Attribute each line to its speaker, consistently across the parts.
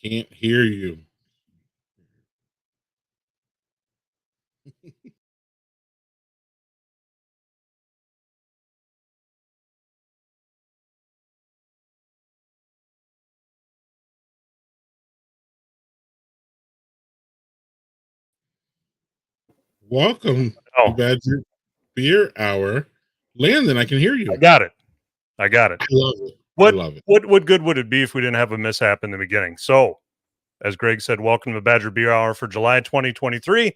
Speaker 1: Can't hear you. Welcome to Badger Beer Hour. Landon, I can hear you.
Speaker 2: I got it. I got it.
Speaker 1: I love it.
Speaker 2: I
Speaker 1: love it.
Speaker 2: What good would it be if we didn't have a mishap in the beginning? So, as Greg said, welcome to Badger Beer Hour for July 2023.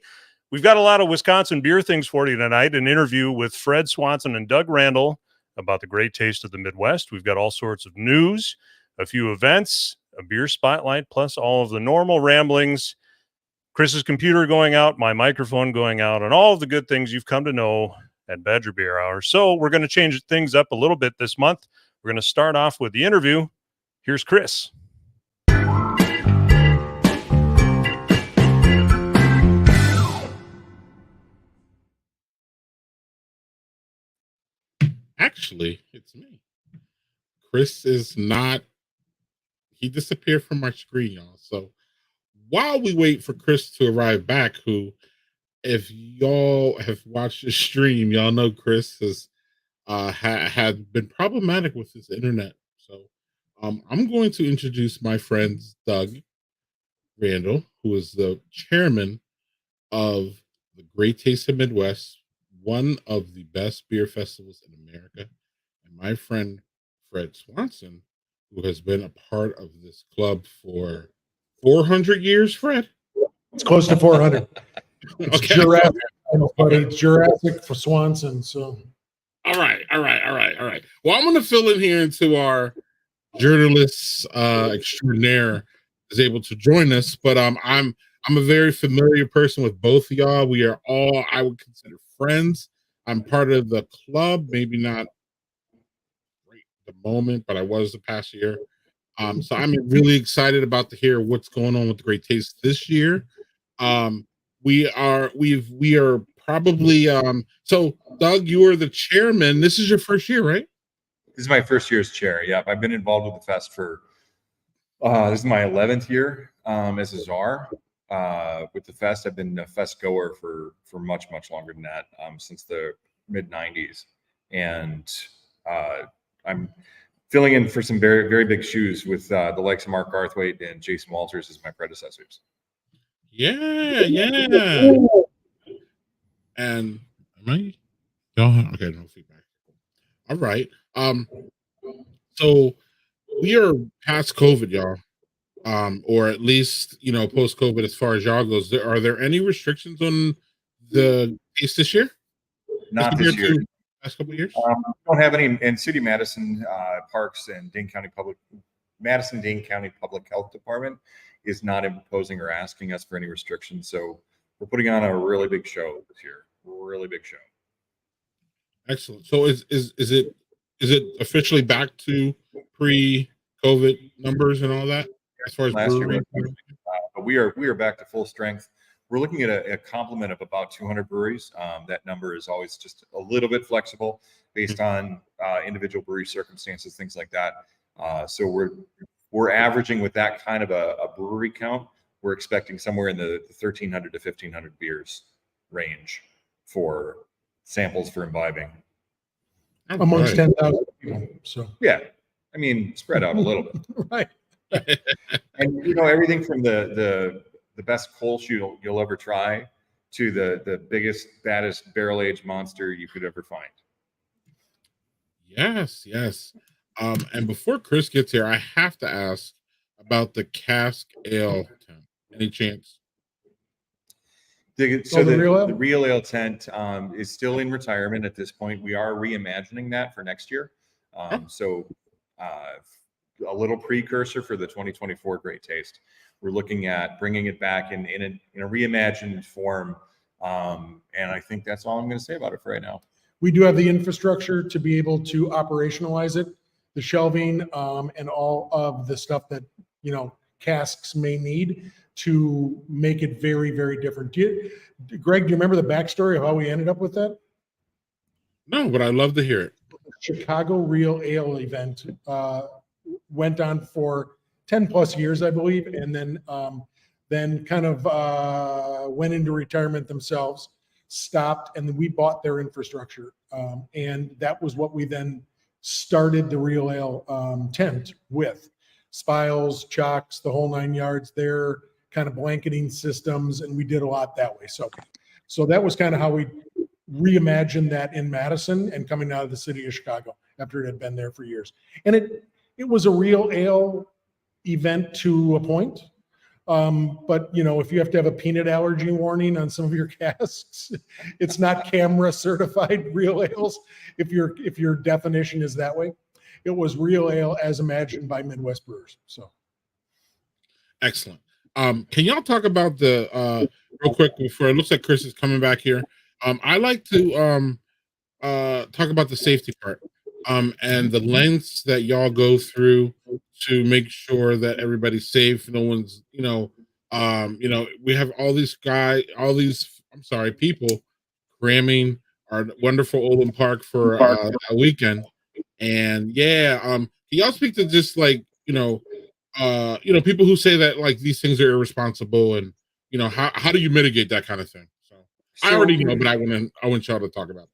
Speaker 2: We've got a lot of Wisconsin beer things for you tonight. An interview with Fred Swanson and Doug Randall about the great taste of the Midwest. We've got all sorts of news, a few events, a beer spotlight, plus all of the normal ramblings. Chris's computer going out, my microphone going out, and all of the good things you've come to know at Badger Beer Hour. So we're going to change things up a little bit this month. We're going to start off with the interview. Here's Chris.
Speaker 1: Actually, it's me. Chris is not, he disappeared from my screen, y'all. So while we wait for Chris to arrive back, who, if y'all have watched the stream, y'all know Chris has had been problematic with his internet. So I'm going to introduce my friend Doug Randall, who is the chairman of the Great Taste of Midwest, one of the best beer festivals in America, and my friend Fred Swanson, who has been a part of this club for 400 years. Fred,
Speaker 3: it's close to 400. It's
Speaker 1: okay.
Speaker 3: Jurassic, but it's Jurassic for Swanson. So,
Speaker 1: all right. Well, I'm going to fill in here until our journalist extraordinaire is able to join us. But I'm a very familiar person with both of y'all. We are all, I would consider, friends. I'm part of the club, maybe not right at the moment, but I was the past year. So I'm really excited about to hear what's going on with the Great Taste this year. We are probably so Doug, you are the chairman. This is your first year, right?
Speaker 4: This is my first year as chair. Yep, I've been involved with the fest for this is my 11th year as a czar. With the fest, I've been a fest goer for much longer than that, since the mid 90s, and I'm filling in for some very big shoes with the likes of Mark Garthwaite and Jason Walters as my predecessors.
Speaker 1: Yeah. And am I? Okay, no feedback. All right. So we are past COVID, y'all. Or at least, post COVID as far as y'all goes. Are there any restrictions on the taste this year?
Speaker 4: Not this year.
Speaker 1: Last couple of years?
Speaker 4: Don't have any in City Madison Parks and Dane County Public Health Department is not imposing or asking us for any restrictions. So we're putting on a really big show this year. Really big show.
Speaker 1: Excellent. So is it officially back to pre-COVID numbers and all that as far as
Speaker 4: last
Speaker 1: brewery?
Speaker 4: year? But we are back to full strength. We're looking at a complement of about 200 breweries. That number is always just a little bit flexible based on individual brewery circumstances, things like that. So we're averaging with that kind of a brewery count. We're expecting somewhere in the 1,300 to 1,500 beers range for samples for imbibing.
Speaker 3: Amongst 10,000 people. So
Speaker 4: yeah, I mean, spread out a little bit.
Speaker 3: Right.
Speaker 4: And everything from the best Kolsch you'll ever try to the biggest, baddest barrel-aged monster you could ever find.
Speaker 1: Yes. And before Chris gets here, I have to ask about the cask ale tent. Any chance?
Speaker 4: The real ale tent is still in retirement at this point. We are reimagining that for next year. So a little precursor for the 2024 Great Taste. We're looking at bringing it back in a reimagined form. And I think that's all I'm going to say about it for right now.
Speaker 3: We do have the infrastructure to be able to operationalize it, the shelving, and all of the stuff that, casks may need to make it very, very different. Greg, do you remember the backstory of how we ended up with that?
Speaker 1: No, but I'd love to hear it.
Speaker 3: Chicago Real Ale event went on for 10 plus years, I believe, and then kind of went into retirement themselves, stopped, and then we bought their infrastructure. And that was what we then started the Real Ale tent with. Spiles, chocks, the whole 9 yards, their kind of blanketing systems, and we did a lot that way. So that was kind of how we reimagined that in Madison and coming out of the city of Chicago after it had been there for years. And it was a Real Ale event to a point. But you know, if you have to have a peanut allergy warning on some of your casks, it's not camera certified Real Ales. If your definition is that way, it was Real Ale as imagined by Midwest brewers. So
Speaker 1: Excellent. Can y'all talk about the real quick before it looks like Chris is coming back here? I like to talk about the safety part and the lengths that y'all go through to make sure that everybody's safe. No one's, we have all these people cramming our wonderful Olin Park for a weekend. And can y'all speak to just like, people who say that like these things are irresponsible and, how do you mitigate that kind of thing? So I already know, but I want y'all to talk about it.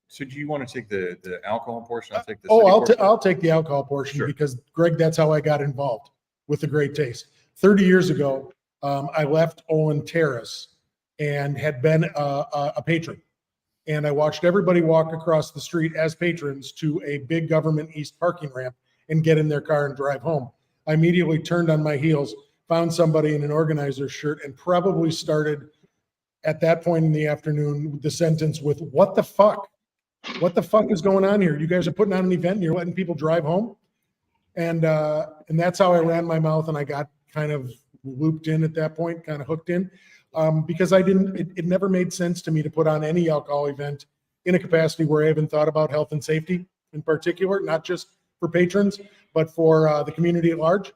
Speaker 4: So do you want to take the alcohol portion? I'll take the
Speaker 3: I'll take the alcohol portion. Sure. Because Greg, that's how I got involved with the Great Taste. 30 years ago, I left Olin Terrace and had been a patron. And I watched everybody walk across the street as patrons to a big Government East parking ramp and get in their car and drive home. I immediately turned on my heels, found somebody in an organizer's shirt, and probably started at that point in the afternoon the sentence with, "What the fuck? What the fuck is going on here? You guys are putting on an event and you're letting people drive home?" And that's how I ran my mouth, and I got kind of looped in at that point, kind of hooked in, because it never made sense to me to put on any alcohol event in a capacity where I haven't thought about health and safety in particular, not just for patrons, but for the community at large.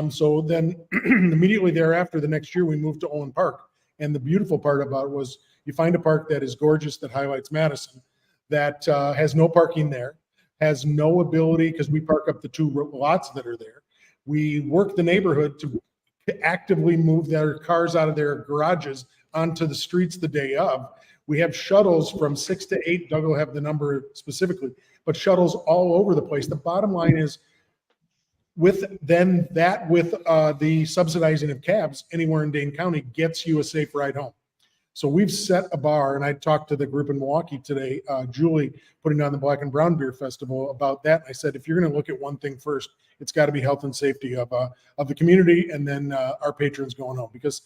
Speaker 3: So then immediately thereafter, the next year, we moved to Olin Park. And the beautiful part about it was you find a park that is gorgeous, that highlights Madison, that has no parking there, has no ability, because we park up the 2 lots that are there. We work the neighborhood to actively move their cars out of their garages onto the streets the day of. We have shuttles from 6 to 8. Doug will have the number specifically, but shuttles all over the place. The bottom line is, with the subsidizing of cabs anywhere in Dane County gets you a safe ride home. So we've set a bar, and I talked to the group in Milwaukee today, Julie, putting on the Black and Brown Beer Festival, about that. I said, if you're going to look at one thing first, it's got to be health and safety of the community, and then our patrons going home. Because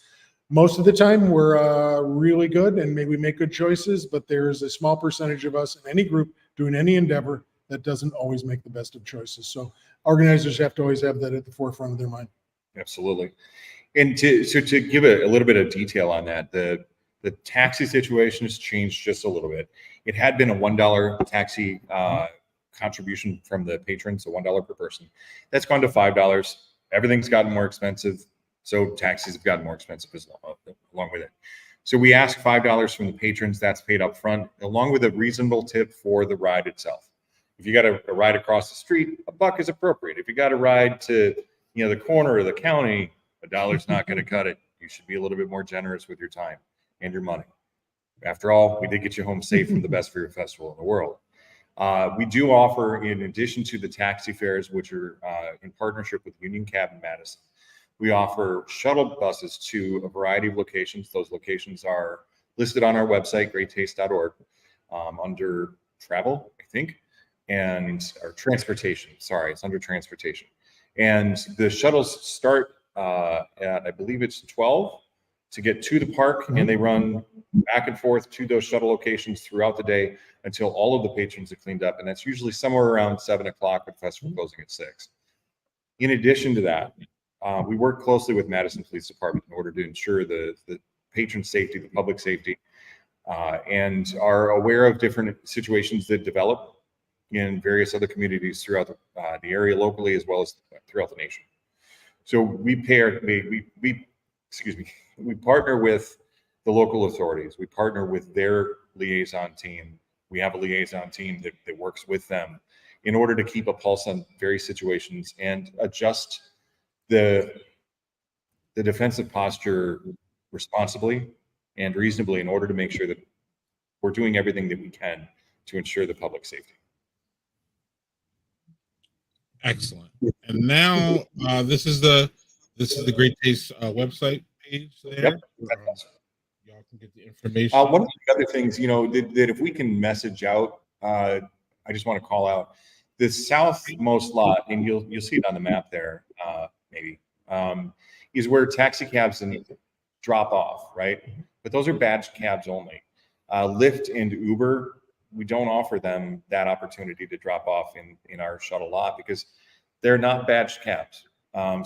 Speaker 3: most of the time we're really good and maybe we make good choices, but there's a small percentage of us in any group doing any endeavor that doesn't always make the best of choices. So organizers have to always have that at the forefront of their mind.
Speaker 4: Absolutely. And to give a little bit of detail on that, the taxi situation has changed just a little bit. It had been a $1 taxi contribution from the patrons, so $1 per person. That's gone to $5. Everything's gotten more expensive, so taxis have gotten more expensive along with it. So we ask $5 from the patrons. That's paid up front, along with a reasonable tip for the ride itself. If you got a ride across the street, $1 is appropriate. If you got a ride to the corner of the county, $1's not going to cut it. You should be a little bit more generous with your time and your money. After all, we did get you home safe from the best beer festival in the world. We do offer, in addition to the taxi fares, which are in partnership with Union Cab in Madison, we offer shuttle buses to a variety of locations. Those locations are listed on our website, greattaste.org, under travel, I think, or transportation. Sorry, it's under transportation. And the shuttles start at, I believe it's 12 to get to the park, and they run back and forth to those shuttle locations throughout the day until all of the patrons are cleaned up. And that's usually somewhere around 7 o'clock with festival closing at 6. In addition to that, we work closely with Madison Police Department in order to ensure the patron safety, the public safety, and are aware of different situations that develop in various other communities throughout the area locally, as well as throughout the nation. So we partner with the local authorities. We partner with their liaison team. We have a liaison team that works with them in order to keep a pulse on various situations and adjust the defensive posture responsibly and reasonably in order to make sure that we're doing everything that we can to ensure the public safety.
Speaker 1: Excellent. And now this is the Great Taste website page there.
Speaker 4: Yep.
Speaker 1: Y'all can get the information.
Speaker 4: One of the other things, you know, that if we can message out, I just want to call out the southmost lot, and you'll see it on the map there, maybe, is where taxi cabs and drop off, right? But those are badged cabs only. Lyft and Uber, we don't offer them that opportunity to drop off in our shuttle lot because they're not badged cabs.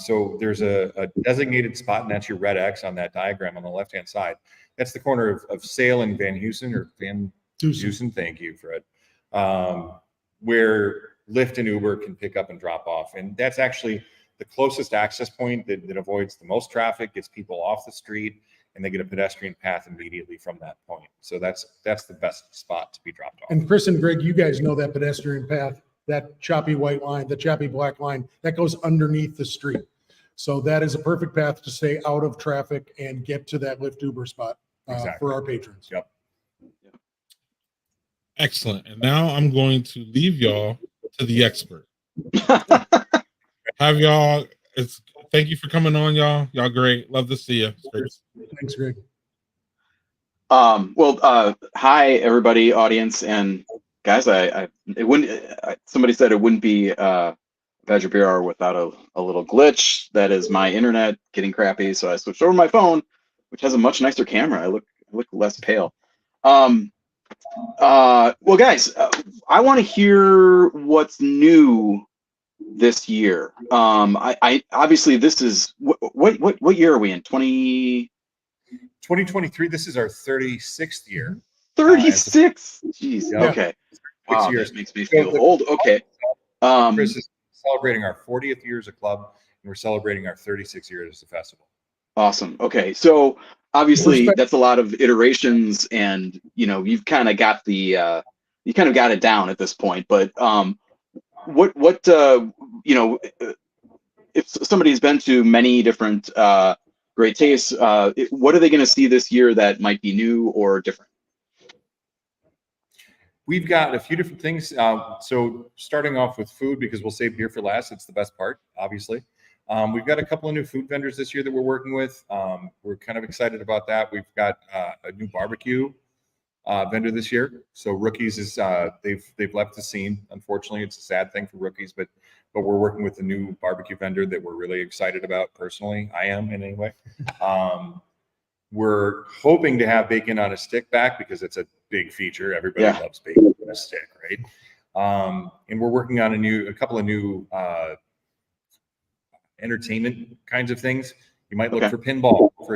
Speaker 4: So there's a designated spot, and that's your red X on that diagram on the left-hand side. That's the corner of Sale and Van Heusen, or Van Heusen, thank you, Fred, where Lyft and Uber can pick up and drop off. And that's actually the closest access point that avoids the most traffic, gets people off the street, and they get a pedestrian path immediately from that point. So that's the best spot to be dropped off.
Speaker 3: And Chris and Greg, you guys know that pedestrian path, that choppy white line, the choppy black line, that goes underneath the street. So that is a perfect path to stay out of traffic and get to that Lyft Uber spot for our patrons.
Speaker 4: Yep.
Speaker 1: Excellent. And now I'm going to leave y'all to the expert. Have y'all, thank you for coming on, y'all. Y'all great. Love to see you.
Speaker 3: Thanks, Greg.
Speaker 5: Hi everybody, audience and guys. Somebody said it wouldn't be Badger Beer Hour without a little glitch. That is my internet getting crappy, so I switched over to my phone, which has a much nicer camera. I look less pale. Well, guys, I want to hear what's new this year. I obviously this is what year are we in?
Speaker 4: 2023. This is our 36th year.
Speaker 5: 36. Jeez.
Speaker 4: Yeah.
Speaker 5: Okay. Wow,
Speaker 4: years.
Speaker 5: that makes me feel old. Okay.
Speaker 4: Chris is celebrating our 40th year as a club, and we're celebrating our 36 years as a festival.
Speaker 5: Awesome. Okay. So obviously that's a lot of iterations, and you know, you've kind of got the you kind of got it down at this point, but what you know, if somebody's been to many different Great Tastes, what are they going to see this year that might be new or different?
Speaker 4: We've got a few different things. So starting off with food, because we'll save beer for last. It's the best part, obviously. We've got a couple of new food vendors this year that we're working with. We're kind of excited about that. We've got a new barbecue vendor this year. So Rookies is they've left the scene. Unfortunately, it's a sad thing for Rookies, but we're working with a new barbecue vendor that we're really excited about. Personally, I am in any way. We're hoping to have bacon on a stick back because it's a big feature. Everybody loves bacon on a stick, right? And we're working on a couple of new entertainment kinds of things. You might look for pinball, for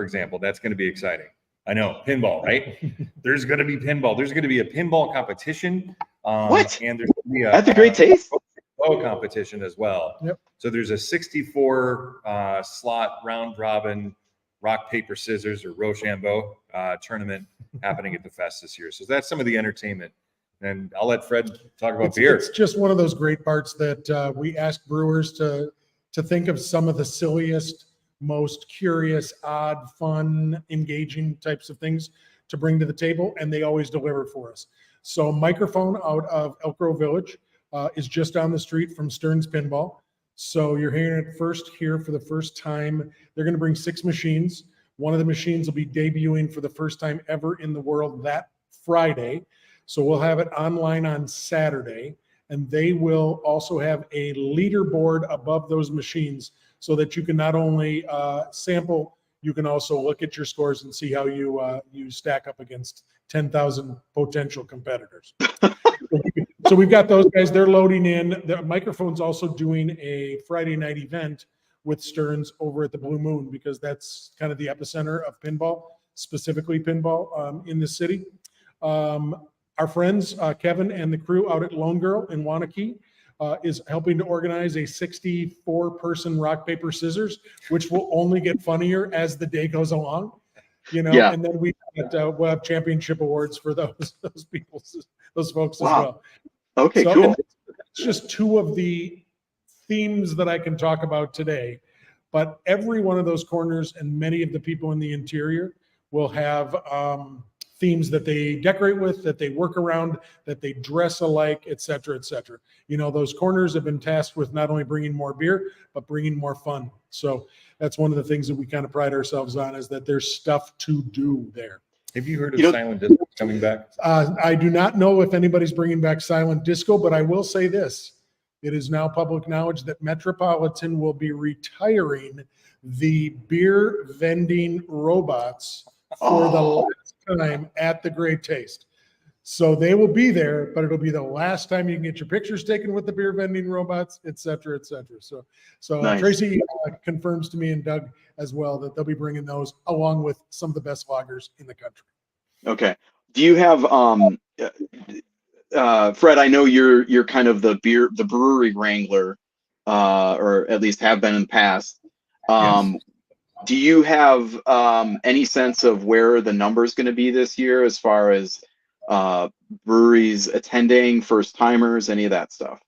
Speaker 4: example. That's going to be exciting. I know, pinball, right? There's going to be pinball. There's going to be a pinball competition.
Speaker 5: What?
Speaker 4: And there's going to be
Speaker 5: That's a Great Taste.
Speaker 4: competition as well.
Speaker 3: Yep.
Speaker 4: So there's a 64 slot round robin rock, paper, scissors, or Rochambeau tournament happening at the fest this year. So that's some of the entertainment. And I'll let Fred talk about beer.
Speaker 3: It's just one of those great parts that we ask brewers to think of some of the silliest, most curious, odd, fun, engaging types of things to bring to the table, and they always deliver for us. So Microphone out of Elk Grove Village is just down the street from Stearns Pinball. So you're hearing it first here for the first time. They're going to bring 6 machines. One of the machines will be debuting for the first time ever in the world that Friday. So we'll have it online on Saturday, and they will also have a leaderboard above those machines so that you can not only sample, you can also look at your scores and see how you stack up against 10,000 potential competitors. So we've got those guys, they're loading in. The Microphone's also doing a Friday night event with Stearns over at the Blue Moon, because that's kind of the epicenter of pinball, specifically pinball in the city. Our friends, Kevin and the crew out at Lone Girl in Wanakee is helping to organize a 64-person rock, paper, scissors, which will only get funnier as the day goes along. You know, and then we'll have championship awards for those people, those folks as well.
Speaker 5: Okay,
Speaker 3: so,
Speaker 5: cool.
Speaker 3: It's just 2 of the themes that I can talk about today, but every one of those corners and many of the people in the interior will have themes that they decorate with, that they work around, that they dress alike, et cetera, et cetera. You know, those corners have been tasked with not only bringing more beer, but bringing more fun. So that's one of the things that we kind of pride ourselves on, is that there's stuff to do there.
Speaker 4: Have you heard of
Speaker 5: You know-
Speaker 4: Silent Disco coming back?
Speaker 3: I do not know if anybody's bringing back silent disco, but I will say this. It is now public knowledge that Metropolitan will be retiring the beer vending robots for the
Speaker 5: Oh.
Speaker 3: last time at the Great Taste. So they will be there, but it'll be the last time you can get your pictures taken with the beer vending robots, et cetera, et cetera. So
Speaker 5: Nice.
Speaker 3: Tracy confirms to me, and Doug as well, that they'll be bringing those along with some of the best lagers in the country.
Speaker 5: Okay. Do you have Fred, I know you're kind of the brewery wrangler, or at least have been in the past. Do you have any sense of where the number is going to be this year, as far as breweries attending, first timers, any of that stuff?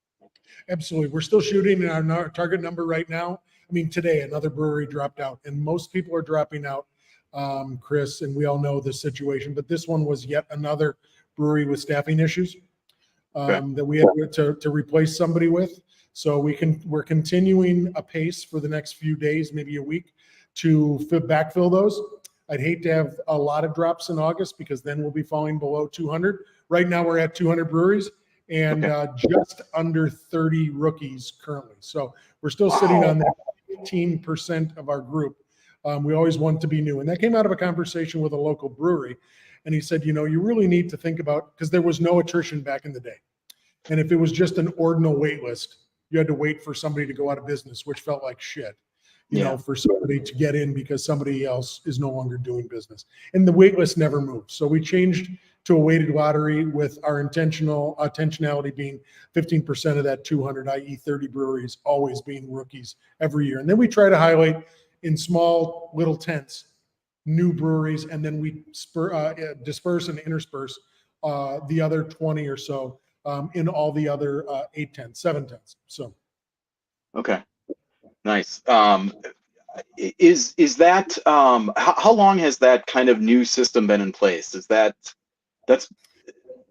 Speaker 3: Absolutely. We're still shooting in our target number right now. I mean, today another brewery dropped out, and most people are dropping out, Chris, and we all know the situation, but this one was yet another brewery with staffing issues that we had to replace somebody with. So we're continuing a pace for the next few days, maybe a week, to backfill those. I'd hate to have a lot of drops in August, because then we'll be falling below 200. Right now we're at 200 breweries and just under 30 rookies currently. So we're still sitting on that 15% of our group. We always want to be new. And that came out of a conversation with a local brewery. And he said, you know, you really need to think about, because there was no attrition back in the day. And if it was just an ordinal wait list, you had to wait for somebody to go out of business, which felt like shit, you know, for somebody to get in because somebody else is no longer doing business. And the wait list never moved. So we changed to a weighted lottery, with our intentionality being 15% of that 200, i.e. 30 breweries, always being rookies every year. And then we try to highlight in small little tents new breweries, and then we disperse and intersperse the other 20 or so in all the other 8 tents, 7 tents. So
Speaker 5: Okay, nice. Is that how long has that kind of new system been in place? That's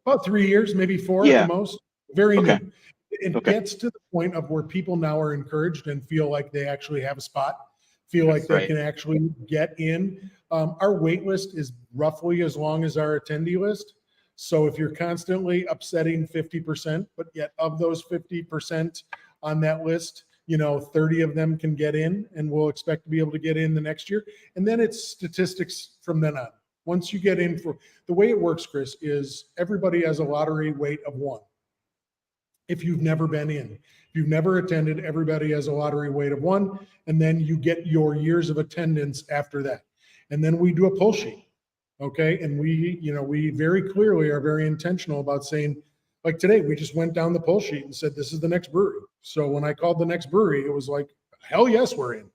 Speaker 3: about 3 years, maybe 4
Speaker 5: Yeah.
Speaker 3: at the most. Very
Speaker 5: Okay.
Speaker 3: new. It
Speaker 5: Okay.
Speaker 3: gets to the point of where people now are encouraged and feel like they actually have a spot, feel like they
Speaker 5: Right.
Speaker 3: can actually get in. Our wait list is roughly as long as our attendee list. So if you're constantly upsetting 50%, but yet of those 50% on that list, you know, 30 of them can get in, and we'll expect to be able to get in the next year. And then it's statistics from then on. Once you get in, for the way it works, Chris, is everybody has a lottery weight of 1. If you've never been in, if you've never attended, everybody has a lottery weight of 1, and then you get your years of attendance after that. And then we do a pull sheet. Okay. And we very clearly are very intentional about saying, like today, we just went down the pull sheet and said, this is the next brewery. So when I called the next brewery, it was like, hell yes, we're in.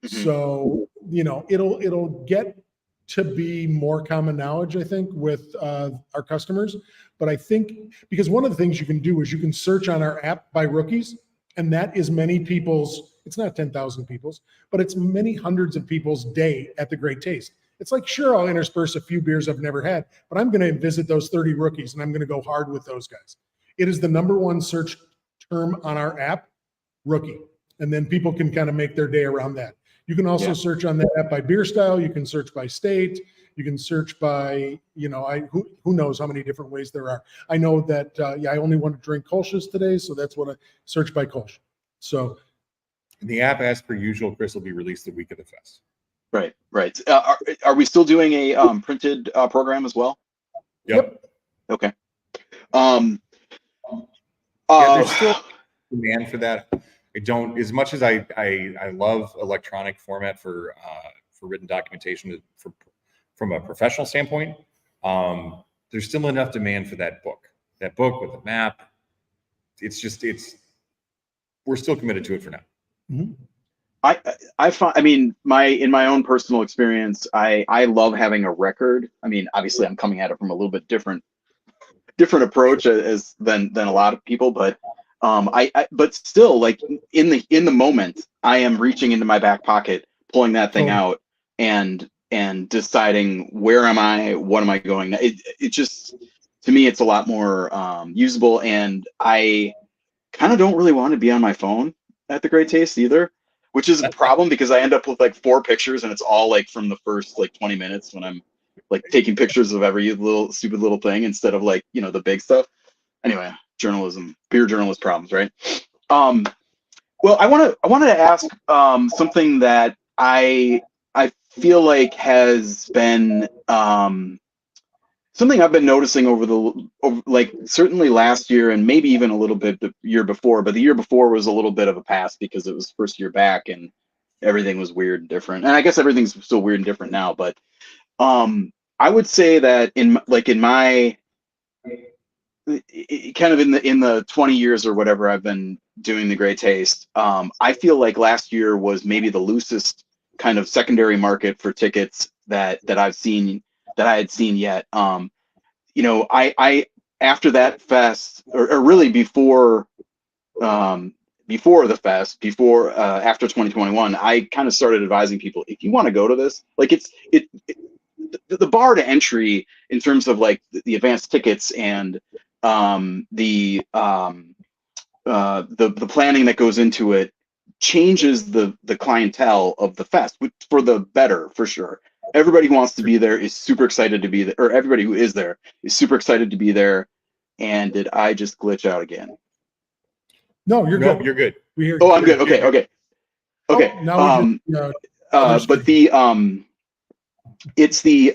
Speaker 5: Mhm.
Speaker 3: So, you know, it'll get to be more common knowledge, I think, with our customers. But I think, because one of the things you can do is you can search on our app by rookies, and that is many people's, it's not 10,000 people's, but it's many hundreds of people's day at the Great Taste. It's like, sure, I'll intersperse a few beers I've never had, but I'm going to visit those 30 rookies and I'm going to go hard with those guys. It is the #1 search term on our app, rookie. And then people can kind of make their day around that. You can also search on that app by beer style. You can search by state. You can search by, you know, who knows how many different ways there are. I know that, I only want to drink Kolsch's today, so that's what I search by Kolsch. So
Speaker 4: The app, as per usual, Chris, will be released the week of the fest.
Speaker 5: right. Are we still doing a printed program as well?
Speaker 4: Yep.
Speaker 5: Okay.
Speaker 4: There's still demand for that. I don't, as much as I love electronic format for written documentation from a professional standpoint, there's still enough demand for that book with a map. We're still committed to it for now.
Speaker 3: mm-hmm.
Speaker 5: I find, I mean, in my own personal experience, I love having a record. I mean, obviously I'm coming at it from a little bit different approach than a lot of people, but But still, like in the moment, I am reaching into my back pocket, pulling that thing out, and deciding where am I, what am I going. It just, to me, it's a lot more usable, and I kind of don't really want to be on my phone at the Great Taste either, which is a problem because I end up with like 4 pictures, and it's all like from the first like 20 minutes when I'm like taking pictures of every little stupid little thing instead of like, you know, the big stuff. Anyway, journalism, beer journalist problems, right? Well, I wanted to ask something that I feel like has been something I've been noticing over like certainly last year and maybe even a little bit the year before, but the year before was a little bit of a pass because it was first year back and everything was weird and different. And I guess everything's still weird and different now, but I would say that in my kind of in the 20 years or whatever I've been doing the Great Taste, I feel like last year was maybe the loosest kind of secondary market for tickets that I had seen yet. You know, I after that fest, or really before the fest, after 2021, I kind of started advising people, if you want to go to this, like the bar to entry in terms of like the advanced tickets and the planning that goes into it changes the clientele of the fest for the better, for sure. Everybody who wants to be there is super excited to be there, or everybody who is there is super excited to be there. And did I just glitch out again?
Speaker 3: No, you're good.
Speaker 4: You're good.
Speaker 3: We hear
Speaker 5: Oh,
Speaker 3: you.
Speaker 5: I'm good. Okay.
Speaker 3: Now we just,
Speaker 5: But it's the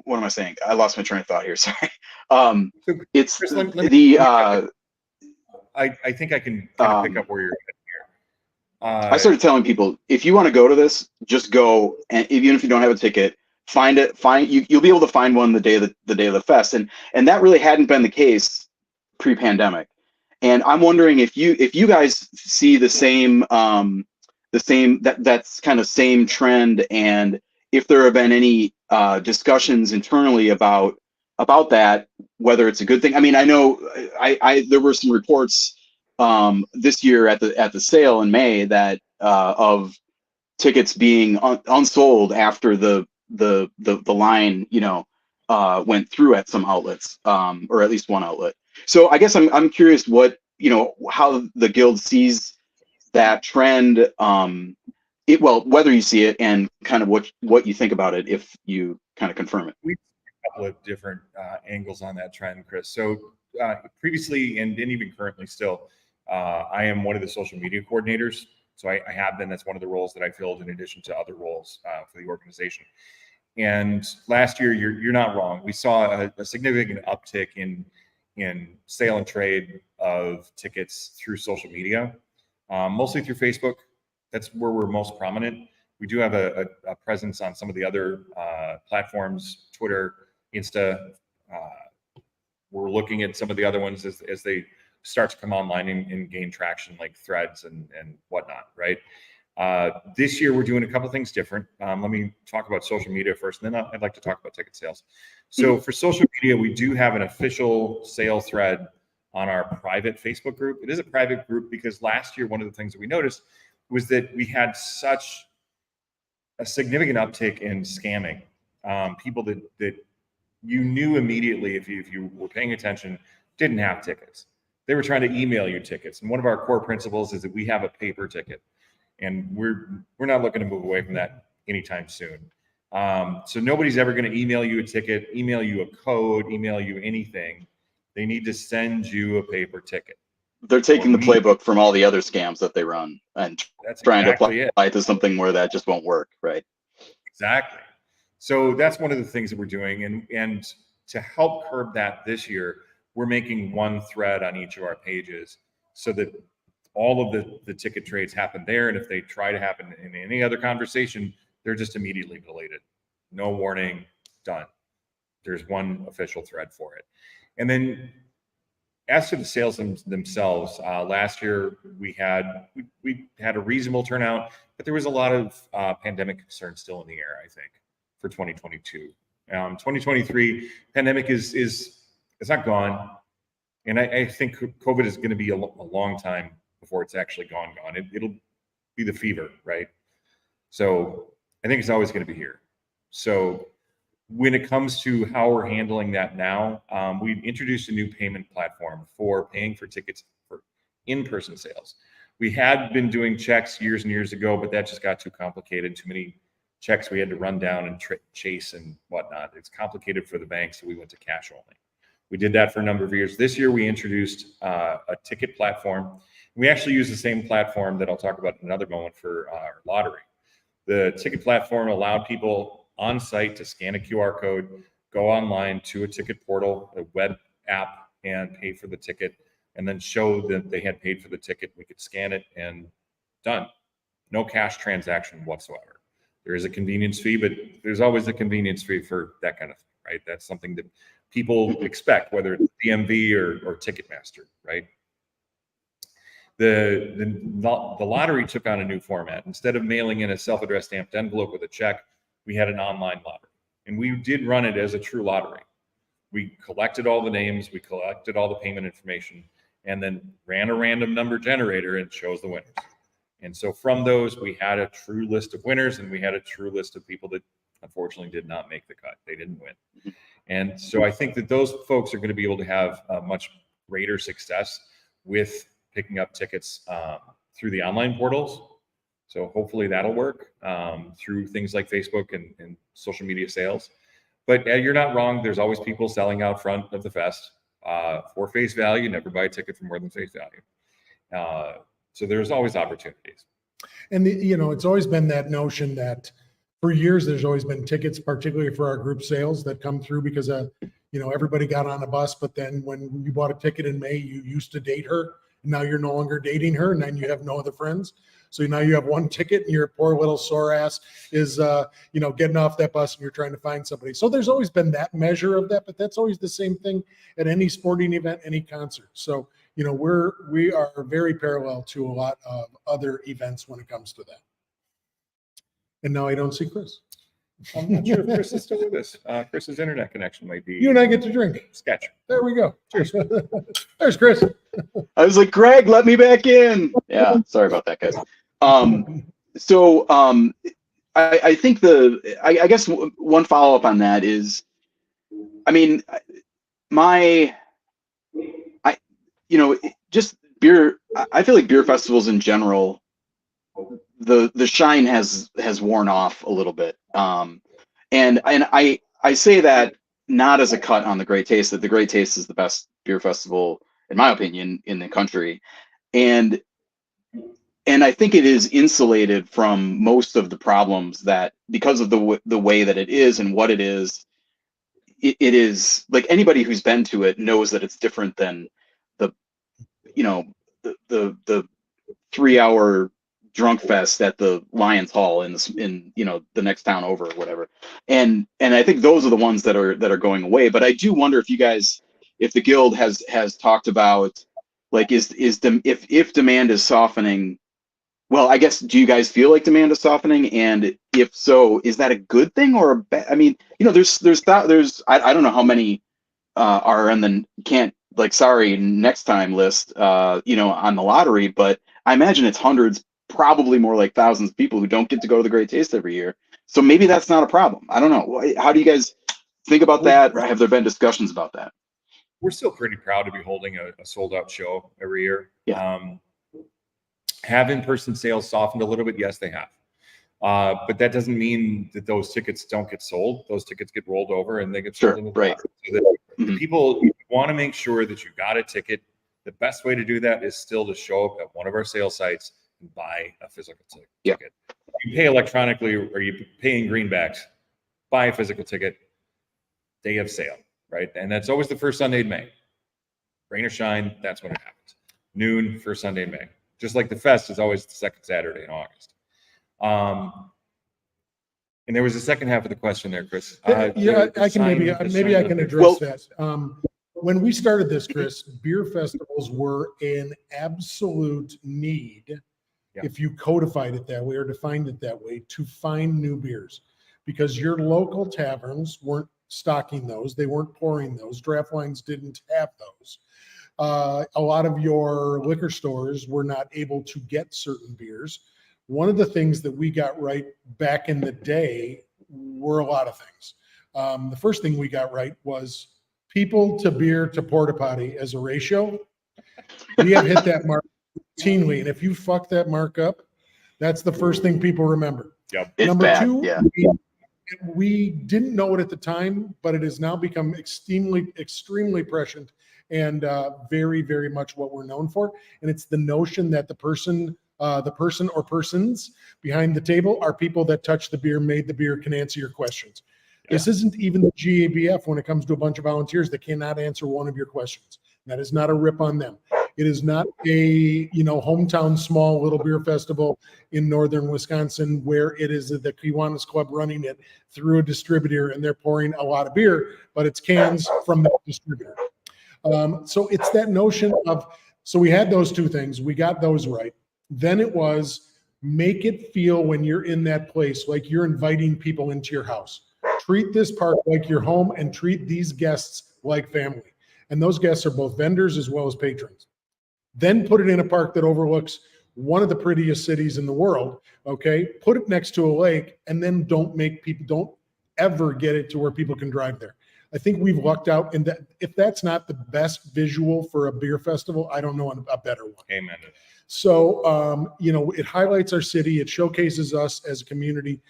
Speaker 5: what am I saying? I lost my train of thought here. Sorry. It's
Speaker 4: Chris, let me-
Speaker 5: the
Speaker 4: I think I can kind of pick up where you're at here.
Speaker 5: I started telling people, if you want to go to this, just go, and even if you don't have a ticket, you'll be able to find one the day of the fest, and that really hadn't been the case pre-pandemic. And I'm wondering if you guys see the same that's kind of same trend, and if there have been any discussions internally about that, whether it's a good thing. I mean, I know there were some reports this year at the sale in May that of tickets being unsold after the line, you know, went through at some outlets, or at least one outlet. So I guess I'm curious what, you know, how the guild sees that trend, whether you see it and kind of what you think about it if you kind of confirm it.
Speaker 4: We see a couple of different angles on that trend, Chris. So previously and even currently still, I am one of the social media coordinators. So I have been. That's one of the roles that I filled in addition to other roles for the organization. And last year, you're not wrong. We saw a significant uptick in sale and trade of tickets through social media, mostly through Facebook. That's where we're most prominent. We do have a presence on some of the other platforms, Twitter, Insta. We're looking at some of the other ones as they start to come online and gain traction, like Threads and whatnot, right? This year, we're doing a couple things different. Let me talk about social media first, and then I'd like to talk about ticket sales. So for social media, we do have an official sale thread on our private Facebook group. It is a private group because last year, one of the things that we noticed was that we had such a significant uptick in scamming. People that you knew immediately, if you were paying attention, didn't have tickets. They were trying to email you tickets. And one of our core principles is that we have a paper ticket. And we're not looking to move away from that anytime soon. So nobody's ever going to email you a ticket, email you a code, email you anything. They need to send you a paper ticket.
Speaker 5: They're taking the playbook from all the other scams that they run and trying to apply it to something where that just won't work, right?
Speaker 4: Exactly. So that's one of the things that we're doing. And to help curb that this year, we're making one thread on each of our pages so that all of the ticket trades happen there. And if they try to happen in any other conversation, they're just immediately deleted. No warning, done. There's one official thread for it. And then as to the sales themselves, last year we had a reasonable turnout, but there was a lot of pandemic concern still in the air, I think, for 2022. 2023, pandemic is it's not gone. And I think COVID is going to be a long time before it's actually gone. It'll be the fever, right? So I think it's always going to be here. So when it comes to how we're handling that now, we've introduced a new payment platform for paying for tickets for in-person sales. We had been doing checks years and years ago, but that just got too complicated. Too many checks we had to run down and chase and whatnot. It's complicated for the bank, so we went to cash only. We did that for a number of years. This year, we introduced a ticket platform. We actually use the same platform that I'll talk about in another moment for our lottery. The ticket platform allowed people on site to scan a QR code, go online to a ticket portal, a web app, and pay for the ticket, and then show that they had paid for the ticket. We could scan it and done. No cash transaction whatsoever. There is a convenience fee, but there's always a convenience fee for that kind of thing, right? That's something that people expect, whether it's DMV or Ticketmaster, right? The lottery took on a new format. Instead of mailing in a self-addressed stamped envelope with a check, we had an online lottery. And we did run it as a true lottery. We collected all the names, we collected all the payment information, and then ran a random number generator and chose the winners. And so from those, we had a true list of winners, and we had a true list of people that unfortunately did not make the cut. They didn't win. And so I think that those folks are going to be able to have a much greater success with picking up tickets through the online portals. So hopefully that'll work through things like Facebook and social media sales. But you're not wrong. There's always people selling out front of the fest for face value. Never buy a ticket for more than face value. So there's always opportunities.
Speaker 3: And it's always been that notion that for years there's always been tickets, particularly for our group sales, that come through because everybody got on a bus. But then when you bought a ticket in May, you used to date her. And now you're no longer dating her, and then you have no other friends. So now you have one ticket, and your poor little sore ass is getting off that bus, and you're trying to find somebody. So there's always been that measure of that, but that's always the same thing at any sporting event, any concert. So we are very parallel to a lot of other events when it comes to that. And now I don't see Chris.
Speaker 4: I'm not sure if Chris is still with us. Chris's internet connection might be.
Speaker 3: You and I get to drink.
Speaker 4: Sketch.
Speaker 3: There we go. Cheers. There's Chris.
Speaker 5: I was like, Greg, let me back in. Yeah, sorry about that, guys. I think I guess one follow up on that is, just beer. I feel like beer festivals in general, the shine has worn off a little bit. And I say that not as a cut on the Great Taste, that the Great Taste is the best beer festival, in my opinion, in the country. And I think it is insulated from most of the problems that, because of the way that it is and what it is like, anybody who's been to it knows that it's different than the 3-hour drunk fest at the Lions Hall in the next town over or whatever. And I think those are the ones that are going away. But I do wonder if the guild has talked about, like, if demand is softening. Well, I guess, do you guys feel like demand is softening? And if so, is that a good thing or a bad? I mean, there's I don't know how many are on the can't, like, sorry, next time list, on the lottery, but I imagine it's hundreds, probably more like thousands of people who don't get to go to the Great Taste every year. So maybe that's not a problem. I don't know. How do you guys think about that? Or have there been discussions about that?
Speaker 4: We're still pretty proud to be holding a sold out show every year.
Speaker 5: Yeah.
Speaker 4: Have in-person sales softened a little bit? Yes, they have. But that doesn't mean that those tickets don't get sold. Those tickets get rolled over and they get sold.
Speaker 5: Sure, right.
Speaker 4: So that the people want to make sure that you got a ticket. The best way to do that is still to show up at one of our sales sites and buy a physical ticket.
Speaker 5: Yeah.
Speaker 4: You pay electronically or you pay in greenbacks, buy a physical ticket, day of sale, right? And that's always the first Sunday in May. Rain or shine, that's when it happens. Noon, first Sunday in May. Just like the fest is always the second Saturday in August. And there was a second half of the question there, Chris.
Speaker 3: I can maybe I can address that. When we started this, Chris, beer festivals were in absolute need, if you codified it that way or defined it that way, to find new beers, because your local taverns weren't stocking those, they weren't pouring those, draft lines didn't have those. a lot of your liquor stores were not able to get certain beers. One of the things that we got right back in the day were a lot of things. The first thing we got right was people to beer to porta potty as a ratio. We have hit that mark routinely, and if you fuck that mark up, that's the first thing people remember.
Speaker 5: It's
Speaker 3: Number
Speaker 5: bad.
Speaker 3: two,
Speaker 5: Yeah.
Speaker 3: we didn't know it at the time, but it has now become extremely prescient and very, very much what we're known for. And it's the notion that the person or persons behind the table are people that touch the beer, made the beer, can answer your questions. This isn't even the GABF when it comes to a bunch of volunteers that cannot answer one of your questions. That is not a rip on them. It is not a, hometown small little beer festival in northern Wisconsin where it is the Kiwanis Club running it through a distributor and they're pouring a lot of beer, but it's cans from that distributor. So it's that notion of, so we had those two things. We got those right. Then it was make it feel when you're in that place like you're inviting people into your house. Treat this park like your home and treat these guests like family. And those guests are both vendors as well as patrons. Then put it in a park that overlooks one of the prettiest cities in the world, okay? Put it next to a lake, and then don't ever get it to where people can drive there. I think we've lucked out, and that if that's not the best visual for a beer festival, I don't know a better one.
Speaker 4: Amen.
Speaker 3: So, it highlights our city. It showcases us as a community.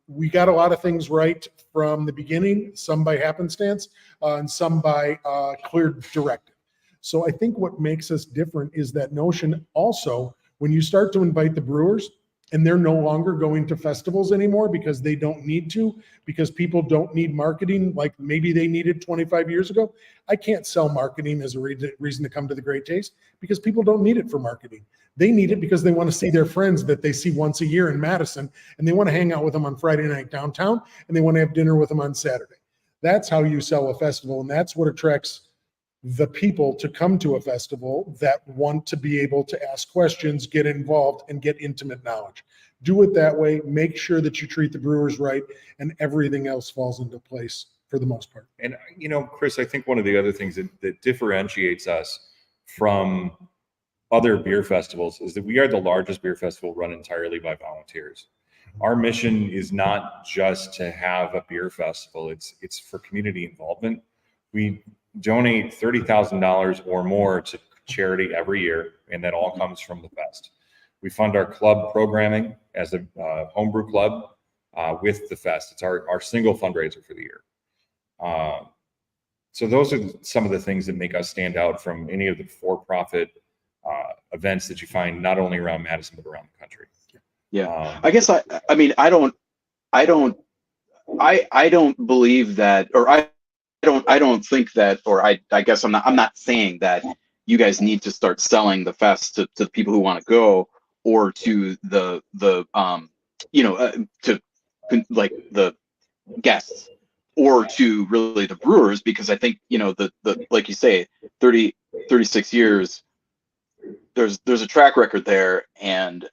Speaker 3: We got a lot of things right from the beginning, some by happenstance, and some by clear directive. So I think what makes us different is that notion also, when you start to invite the brewers and they're no longer going to festivals anymore because they don't need to, because people don't need marketing like maybe they needed 25 years ago. I can't sell marketing as a reason to come to the Great Taste because people don't need it for marketing. They need it because they want to see their friends that they see once a year in Madison, and they want to hang out with them on Friday night downtown, and they want to have dinner with them on Saturday. That's how you sell a festival, and that's what attracts the people to come to a festival that want to be able to ask questions, get involved, and get intimate knowledge. Do it that way. Make sure that you treat the brewers right, and everything else falls into place for the most part.
Speaker 4: And, Chris, I think one of the other things that differentiates us from other beer festivals is that we are the largest beer festival run entirely by volunteers. Our mission is not just to have a beer festival. It's for community involvement. We donate $30,000 or more to charity every year, and that all comes from the fest. We fund our club programming as a homebrew club with the fest. It's our single fundraiser for the year. So those are some of the things that make us stand out from any of the for-profit events that you find not only around Madison but around the country.
Speaker 5: Yeah, I guess I don't believe that, or I don't think that, or I guess I'm not saying that you guys need to start selling the fest to the people who want to go, or to the guests, or to really the brewers, because I think, the like you say, 36 years, there's a track record there, and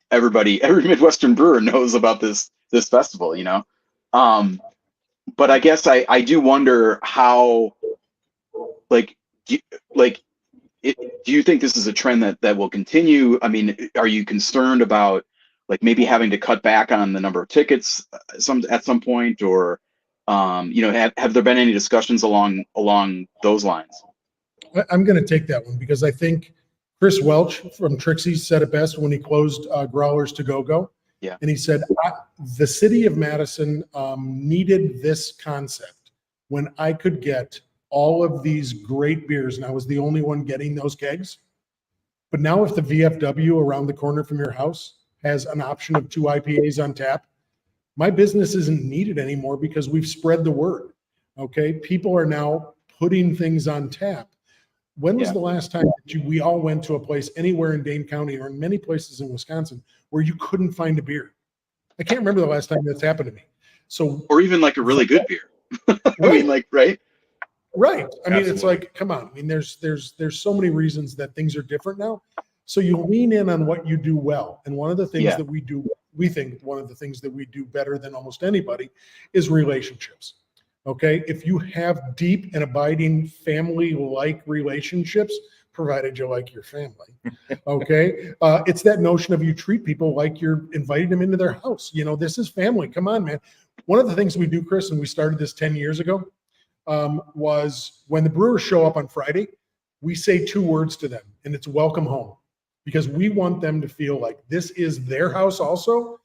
Speaker 5: every Midwestern brewer knows about this festival, but I guess I do wonder how, do you think this is a trend that will continue? I mean, are you concerned about maybe having to cut back on the number of tickets at some point, or have there been any discussions along those lines?
Speaker 3: I'm going to take that one because I think Chris Welch from Trixie's said it best when he closed Growlers to Go.
Speaker 5: Yeah.
Speaker 3: And he said, the city of Madison needed this concept when I could get all of these great beers and I was the only one getting those kegs. But now if the VFW around the corner from your house has an option of 2 IPAs on tap, my business isn't needed anymore because we've spread the word. Okay. People are now putting things on tap. When was the last time that we all went to a place anywhere in Dane County or in many places in Wisconsin where you couldn't find a beer? I can't remember the last time that's happened to me. So,
Speaker 5: or even a really good beer. I mean, right?
Speaker 3: Right. I mean,
Speaker 4: Absolutely.
Speaker 3: it's come on. I mean, there's so many reasons that things are different now. So you lean in on what you do well. And one of the things that we think one of the things that we do better than almost anybody is relationships. Okay. If you have deep and abiding family-like relationships, provided you like your family. Okay. It's that notion of you treat people like you're inviting them into their house. You know, this is family. Come on, man. One of the things we do, Chris, and we started this 10 years ago, was when the brewers show up on Friday, we say 2 words to them, and it's welcome home, because we want them to feel like this is their house also.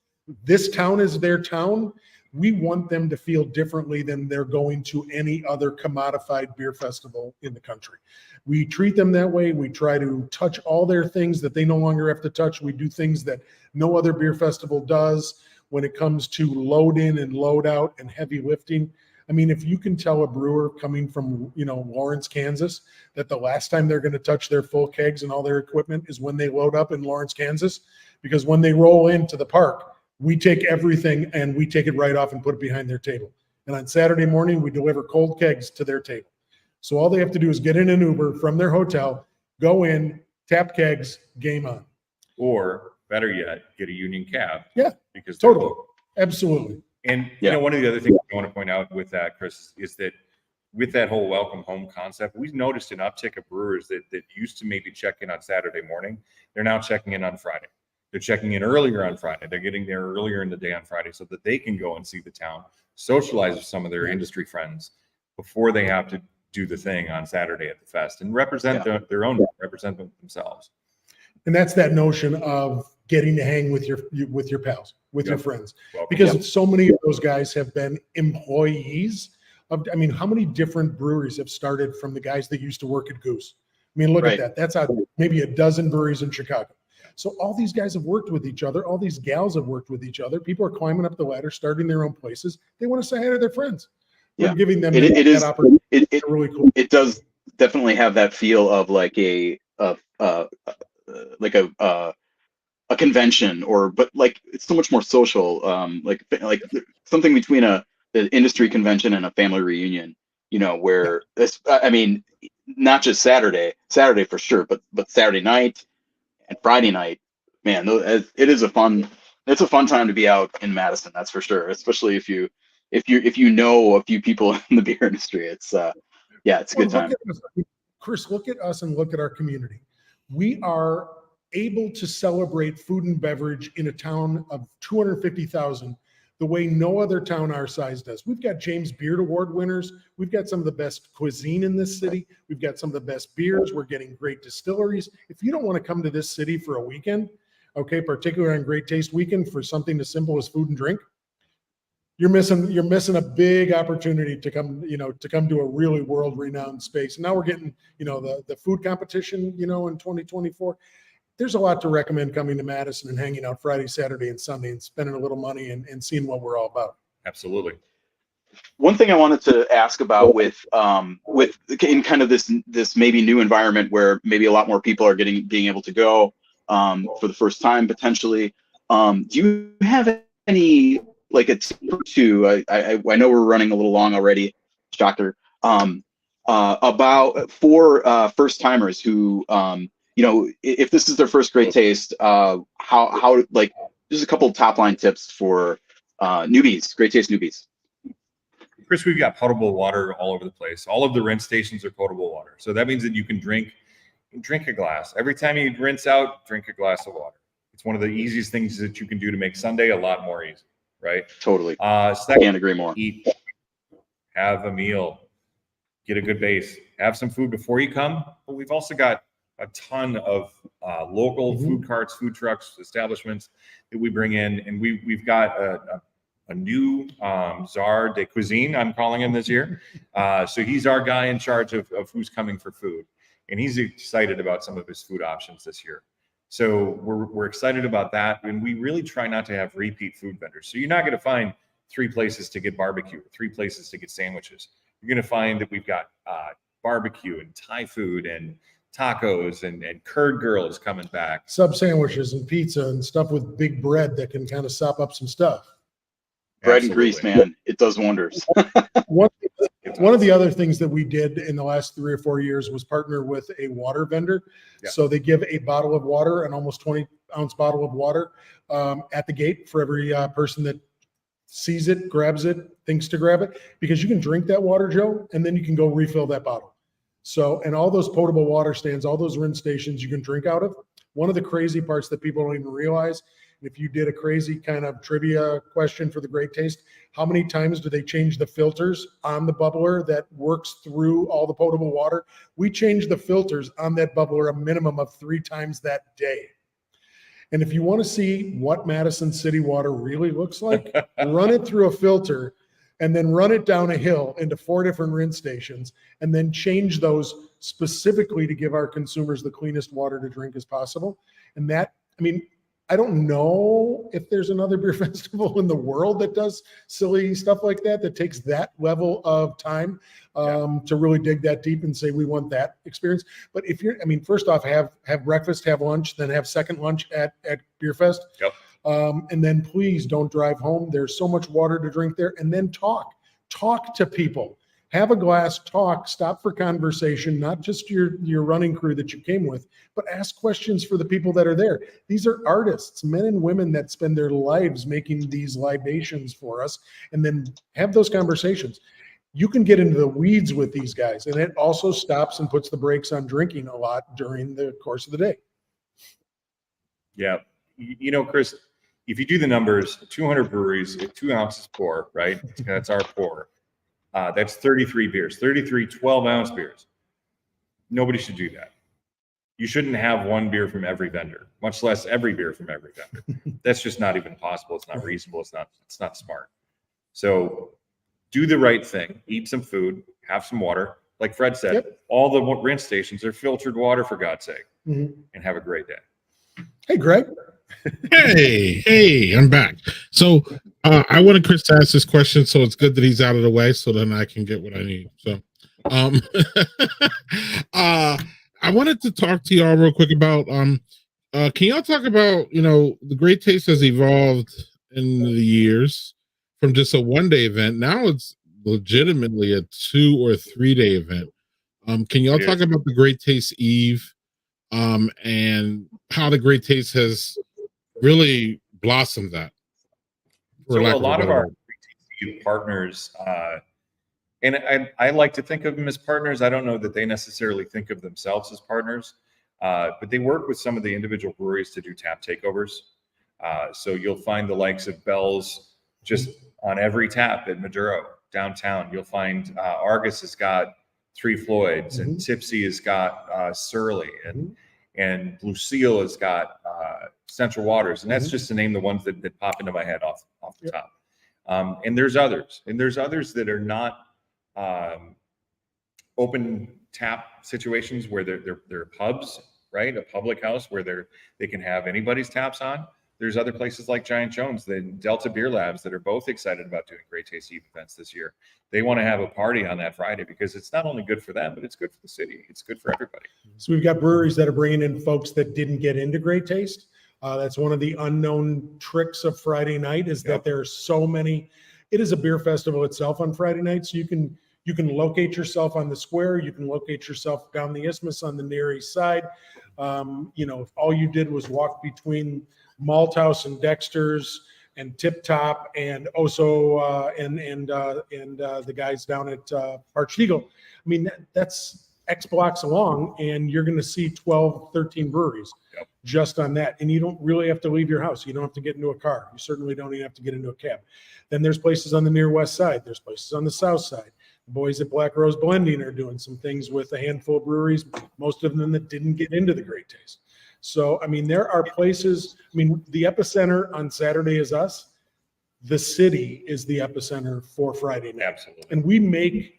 Speaker 3: This town is their town. We want them to feel differently than they're going to any other commodified beer festival in the country. We treat them that way. We try to touch all their things that they no longer have to touch. We do things that no other beer festival does when it comes to load in and load out and heavy lifting. I mean, if you can tell a brewer coming from, you know, Lawrence, Kansas, that the last time they're going to touch their full kegs and all their equipment is when they load up in Lawrence, Kansas, because when they roll into the park, we take everything and we take it right off and put it behind their table. And on Saturday morning, we deliver cold kegs to their table. So all they have to do is get in an Uber from their hotel, go in, tap kegs, game on.
Speaker 4: Or better yet, get a union cab.
Speaker 3: Yeah,
Speaker 4: because they're
Speaker 3: totally.
Speaker 4: local.
Speaker 3: Absolutely.
Speaker 4: And you know, one of the other things I want to point out with that, Chris, is that with that whole welcome home concept, we've noticed an uptick of brewers that used to maybe check in on Saturday morning. They're now checking in on Friday. They're checking in earlier on Friday. They're getting there earlier in the day on Friday so that they can go and see the town, socialize with some of their industry friends before they have to do the thing on Saturday at the fest and represent their own, represent themselves.
Speaker 3: And that's that notion of getting to hang with your pals, with your friends, because so many of those guys have been employees of, I mean, how many different breweries have started from the guys that used to work at Goose? I mean, look at that. That's out maybe a dozen breweries in Chicago. So all these guys have worked with each other. All these gals have worked with each other. People are climbing up the ladder, starting their own places. They want to say hi to their friends. We're giving them that opportunity. It's really cool.
Speaker 5: It does definitely have that feel of like a convention, but like it's so much more social. Like something between an industry convention and a family reunion. You know, where this, I mean, not just Saturday for sure, but Saturday night and Friday night, man, it's a fun time to be out in Madison. That's for sure. Especially if you know a few people in the beer industry, it's a good time.
Speaker 3: Chris, look at us and look at our community. We are able to celebrate food and beverage in a town of 250,000 the way no other town our size does. We've got James Beard Award winners. We've got some of the best cuisine in this city. We've got some of the best beers. We're getting great distilleries. If you don't want to come to this city for a weekend, okay, particularly on Great Taste Weekend for something as simple as food and drink, you're missing a big opportunity to come to a really world-renowned space. And now we're getting, the food competition, in 2024. There's a lot to recommend coming to Madison and hanging out Friday, Saturday, and Sunday and spending a little money and seeing what we're all about.
Speaker 4: Absolutely.
Speaker 5: One thing I wanted to ask about with in kind of this maybe new environment where maybe a lot more people are being able to go for the first time potentially. Do you have any like a tip or two? I know we're running a little long already, shocker. About for first timers who if this is their first Great Taste, how like just a couple of top line tips for newbies, Great Taste newbies.
Speaker 4: Chris, we've got potable water all over the place. All of the rinse stations are potable water. So that means that you can drink a glass. Every time you rinse out, drink a glass of water. It's one of the easiest things that you can do to make Sunday a lot more easy, right?
Speaker 5: Totally.
Speaker 4: Second,
Speaker 5: can't agree more.
Speaker 4: Eat, have a meal, get a good base, have some food before you come. But we've also got a ton of local food carts, food trucks, establishments that we bring in. And we've got a new czar de cuisine, I'm calling him this year. So he's our guy in charge of who's coming for food. And he's excited about some of his food options this year. So we're excited about that. And we really try not to have repeat food vendors. So you're not going to find 3 places to get barbecue, 3 places to get sandwiches. You're going to find that we've got barbecue and Thai food and tacos and Curd Girl is coming back.
Speaker 3: Sub sandwiches and pizza and stuff with big bread that can kind of sop up some stuff.
Speaker 5: Bread and grease, man. It does wonders.
Speaker 3: One of the other things that we did in the last 3 or 4 years was partner with a water vendor. Yeah. So they give a bottle of water, an almost 20-ounce bottle of water at the gate for every person that sees it, grabs it, thinks to grab it, because you can drink that water, Joe, and then you can go refill that bottle. So, and all those potable water stands, all those rinse stations you can drink out of. One of the crazy parts that people don't even realize, if you did a crazy kind of trivia question for the Great Taste, how many times do they change the filters on the bubbler that works through all the potable water? We change the filters on that bubbler a minimum of 3 times that day. And if you want to see what Madison City water really looks like, run it through a filter and then run it down a hill into 4 different rinse stations and then change those specifically to give our consumers the cleanest water to drink as possible. And that, I mean, I don't know if there's another beer festival in the world that does silly stuff like that, that takes that level of time to really dig that deep and say, we want that experience. But if you're, I mean, first off, have breakfast, have lunch, then have second lunch at Beer Fest.
Speaker 4: Yep.
Speaker 3: And then please don't drive home. There's so much water to drink there. And then talk to people. Have a glass, talk, stop for conversation, not just your running crew that you came with, but ask questions for the people that are there. These are artists, men and women that spend their lives making these libations for us, and then have those conversations. You can get into the weeds with these guys, and it also stops and puts the brakes on drinking a lot during the course of the day.
Speaker 4: Yeah. You know, Chris, if you do the numbers, 200 breweries, 2 ounces pour, right? That's our pour. That's 33 beers, 33 12-ounce beers. Nobody should do that. You shouldn't have one beer from every vendor, much less every beer from every vendor. That's just not even possible. It's not reasonable. It's not smart. So do the right thing. Eat some food, have some water. Like Fred said, all the rinse stations are filtered water, for God's sake, and have a great day.
Speaker 3: Hey, Greg.
Speaker 1: Hey, I'm back. So I wanted Chris to ask this question, so it's good that he's out of the way, so then I can get what I need. So I wanted to talk to y'all real quick about can y'all talk about, the Great Taste has evolved in the years from just a 1-day event. Now it's legitimately a 2 or 3-day event. Can y'all talk about the Great Taste Eve and how the Great Taste has really blossomed that?
Speaker 4: So a lot of our partners, and I like to think of them as partners. I don't know that they necessarily think of themselves as partners, but they work with some of the individual breweries to do tap takeovers. So you'll find the likes of Bell's just on every tap at Maduro downtown. You'll find Argus has got 3 Floyds, and Tipsy has got Surly, and Lucille has got Central Waters, and that's just to name the ones that pop into my head off the top. And there's others that are not open tap situations where they're pubs, right? A public house where they can have anybody's taps on. There's other places like Giant Jones, the Delta Beer Labs, that are both excited about doing Great Taste Eve events this year. They want to have a party on that Friday because it's not only good for them, but it's good for the city. It's good for everybody.
Speaker 3: So we've got breweries that are bringing in folks that didn't get into Great Taste. That's one of the unknown tricks of Friday night, is that there are so many. It is a beer festival itself on Friday night. So you can locate yourself on the square. You can locate yourself down the Isthmus on the Near East Side. If all you did was walk between Malthouse and Dexter's and Tip Top and Oso and the guys down at Parched Eagle. I mean, that's X blocks along, and you're going to see 12, 13 breweries just on that. And you don't really have to leave your house. You don't have to get into a car. You certainly don't even have to get into a cab. Then there's places on the near west side. There's places on the south side. The boys at Black Rose Blending are doing some things with a handful of breweries, most of them that didn't get into the Great Taste. So, I mean, there are places, the epicenter on Saturday is us. The city is the epicenter for Friday night.
Speaker 4: Absolutely.
Speaker 3: And we make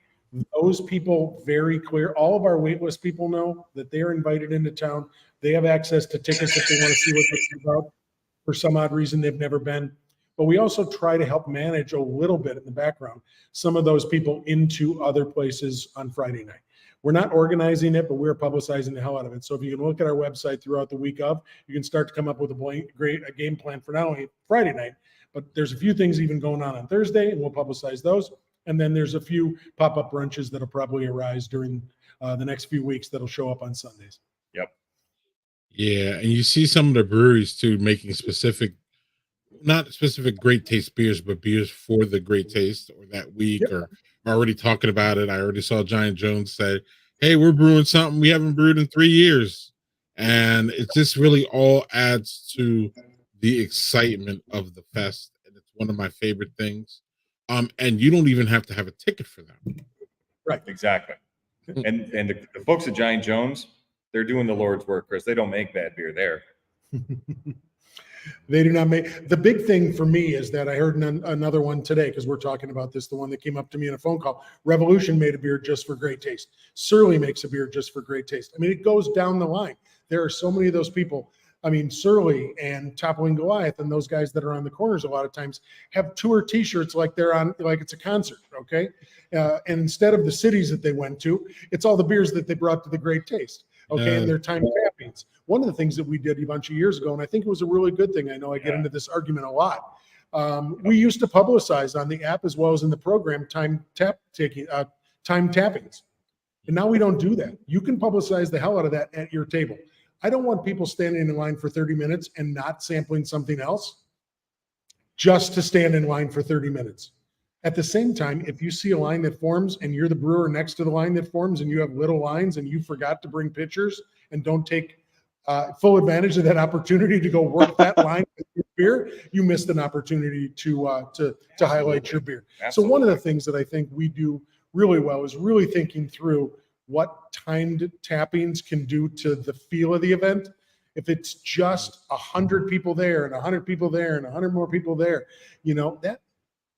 Speaker 3: those people very clear. All of our waitlist people know that they are invited into town. They have access to tickets if they want to see what it's about. For some odd reason, they've never been. But we also try to help manage a little bit in the background some of those people into other places on Friday night. We're not organizing it, but we're publicizing the hell out of it. So if you can look at our website throughout the week of, you can start to come up with a game plan for not only Friday night, but there's a few things even going on Thursday, and we'll publicize those. And then there's a few pop-up brunches that'll probably arise during the next few weeks that'll show up on Sundays.
Speaker 4: Yep.
Speaker 1: Yeah, and you see some of the breweries too making specific not specific great taste beers, but beers for the great taste or that week
Speaker 3: Yep.
Speaker 1: or already talking about it. I already saw Giant Jones say, "Hey, we're brewing something we haven't brewed in 3 years," and it just really all adds to the excitement of the fest, and it's one of my favorite things. And you don't even have to have a ticket for that.
Speaker 4: Exactly. And the folks at Giant Jones, they're doing the Lord's work, Chris. They don't make bad beer there.
Speaker 3: They do not make. The big thing for me is that I heard another one today, because we're talking about this, the one that came up to me in a phone call. Revolution made a beer just for great taste. Surly makes a beer just for great taste. I mean, it goes down the line. There are so many of those people. I mean, Surly and Toppling Goliath and those guys that are on the corners a lot of times have tour T-shirts like they're on, like it's a concert, okay? And instead of the cities that they went to, it's all the beers that they brought to the great taste, okay? And their time tappings. One of the things that we did a bunch of years ago, and I think it was a really good thing. I know I get into this argument a lot. We used to publicize on the app as well as in the program time tappings. And now we don't do that. You can publicize the hell out of that at your table. I don't want people standing in line for 30 minutes and not sampling something else just to stand in line for 30 minutes. At the same time, if you see a line that forms and you're the brewer next to the line that forms and you have little lines and you forgot to bring pitchers and don't take full advantage of that opportunity to go work that line with your beer, you missed an opportunity to highlight your beer.
Speaker 4: Absolutely.
Speaker 3: So one of the things that I think we do really well is really thinking through what timed tappings can do to the feel of the event. If it's just 100 people there and 100 people there and 100 more people there, you know, that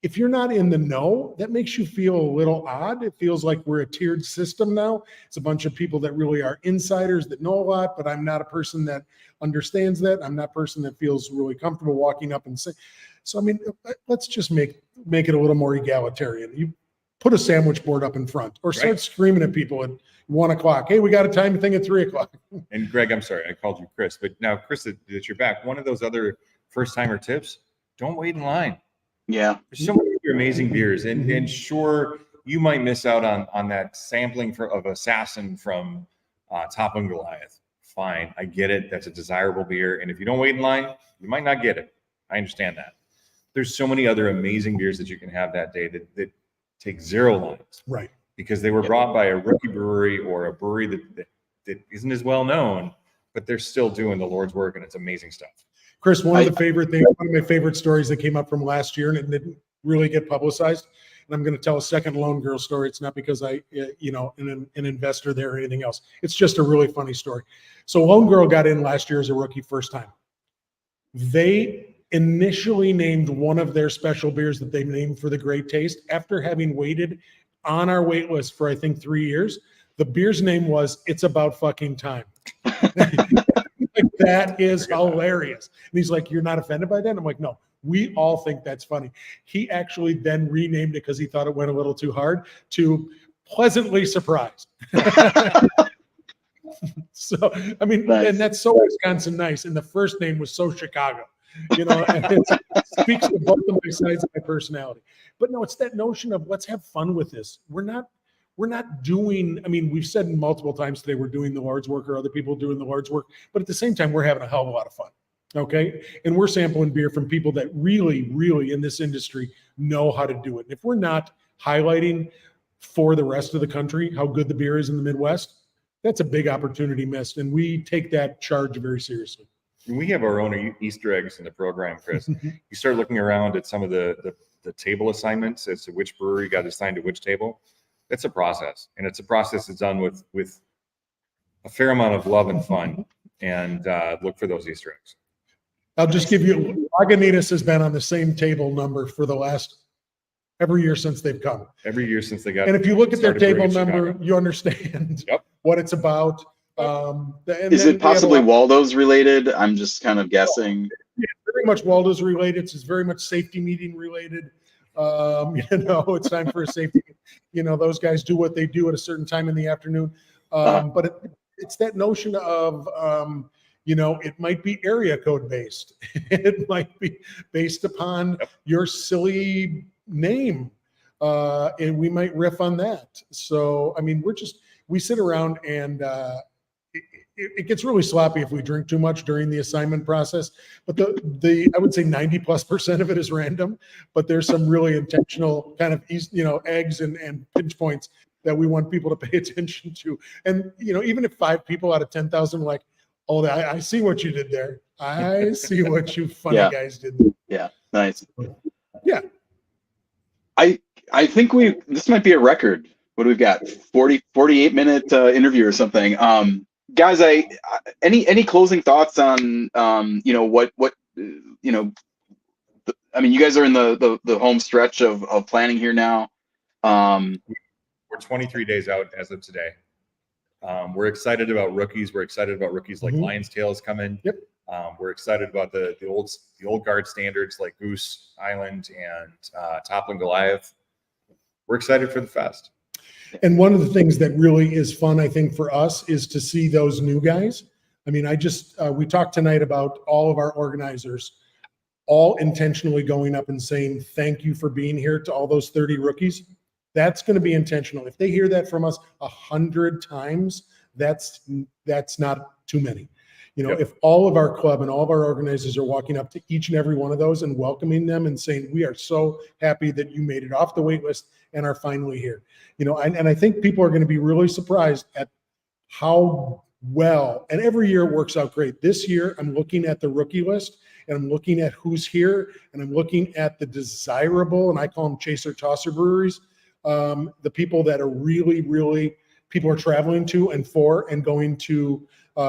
Speaker 3: if you're not in the know, that makes you feel a little odd. It feels like we're a tiered system now. It's a bunch of people that really are insiders that know a lot, but I'm not a person that understands that. I'm not a person that feels really comfortable walking up and saying. So, I mean, let's just make it a little more egalitarian. You put a sandwich board up in front or start screaming at people at 1 o'clock. Hey, we got a time thing at 3 o'clock.
Speaker 4: And Greg, I'm sorry, I called you Chris, but now Chris, that you're back. One of those other first timer tips, don't wait in line.
Speaker 5: Yeah.
Speaker 4: There's so many amazing beers, and sure, you might miss out on that sampling of Assassin from Toppling Goliath. Fine, I get it. That's a desirable beer, and if you don't wait in line, you might not get it. I understand that. There's so many other amazing beers that you can have that day that take 0 lines,
Speaker 3: Right?
Speaker 4: Because they were brought by a rookie brewery or a brewery that isn't as well known, but they're still doing the Lord's work, and it's amazing stuff.
Speaker 3: Chris, one of my favorite stories that came up from last year, and it didn't really get publicized. And I'm going to tell a second Lone Girl story. It's not because I, an investor there or anything else. It's just a really funny story. So Lone Girl got in last year as a rookie first time. They initially named one of their special beers that they named for the great taste after having waited on our wait list for, I think, 3 years. The beer's name was It's About Fucking Time. Like, that is hilarious. And he's like, you're not offended by that? And I'm like, no, we all think that's funny. He actually then renamed it because he thought it went a little too hard to Pleasantly Surprised. So, I mean,
Speaker 5: Nice.
Speaker 3: And that's so Wisconsin nice. And the first name was so Chicago, and it speaks to both of my sides of my personality. But no, it's that notion of let's have fun with this. We're not doing, I mean, we've said multiple times today, we're doing the Lord's work or other people doing the Lord's work, but at the same time, we're having a hell of a lot of fun. Okay. And we're sampling beer from people that really, really in this industry know how to do it. And if we're not highlighting for the rest of the country how good the beer is in the Midwest, that's a big opportunity missed. And we take that charge very seriously.
Speaker 4: We have our own Easter eggs in the program, Chris. You start looking around at some of the table assignments as to which brewery got assigned to which table. It's a process, and it's a process that's done with a fair amount of love and fun. And look for those Easter eggs.
Speaker 3: I'll just give you, Lagunitas has been on the same table number for the last every year since they've come.
Speaker 4: Every year since they got.
Speaker 3: And if you look at their
Speaker 4: started
Speaker 3: table
Speaker 4: brewing in
Speaker 3: number,
Speaker 4: Chicago.
Speaker 3: you understand
Speaker 4: Yep.
Speaker 3: what it's about.
Speaker 5: Is it possibly Waldo's related? I'm just kind of guessing.
Speaker 3: Yeah, very much Waldo's related. It's very much safety meeting related. It's time for a safety. Those guys do what they do at a certain time in the afternoon. But it's that notion of, it might be area code based. It might be based upon your silly name. And we might riff on that. So, I mean, we sit around and it gets really sloppy if we drink too much during the assignment process. But I would say 90+% of it is random, but there's some really intentional kind of eggs and pinch points that we want people to pay attention to. And even if 5 people out of 10,000 like, oh, I see what you did there. I see what you funny guys did there.
Speaker 5: Yeah, nice.
Speaker 3: Yeah.
Speaker 5: I think this might be a record. What do we got? 48-minute interview or something. Guys, any closing thoughts on what I mean, you guys are in the home stretch of planning here now.
Speaker 4: We're 23 days out as of today. We're excited about rookies. We're excited about rookies like Lion's Tail is coming.
Speaker 3: Yep.
Speaker 4: We're excited about the old guard standards like Goose Island and Toppling Goliath. We're excited for the fest.
Speaker 3: And one of the things that really is fun, I think, for us is to see those new guys. I mean, we talked tonight about all of our organizers all intentionally going up and saying, thank you for being here to all those 30 rookies. That's going to be intentional. If they hear that from us 100 times, that's not too many. If all of our club and all of our organizers are walking up to each and every one of those and welcoming them and saying, we are so happy that you made it off the wait list and are finally here. And I think people are going to be really surprised at how well, and every year it works out great. This year, I'm looking at the rookie list and I'm looking at who's here and I'm looking at the desirable, and I call them chaser tosser breweries, the people that are really, really, people are traveling to and for and going to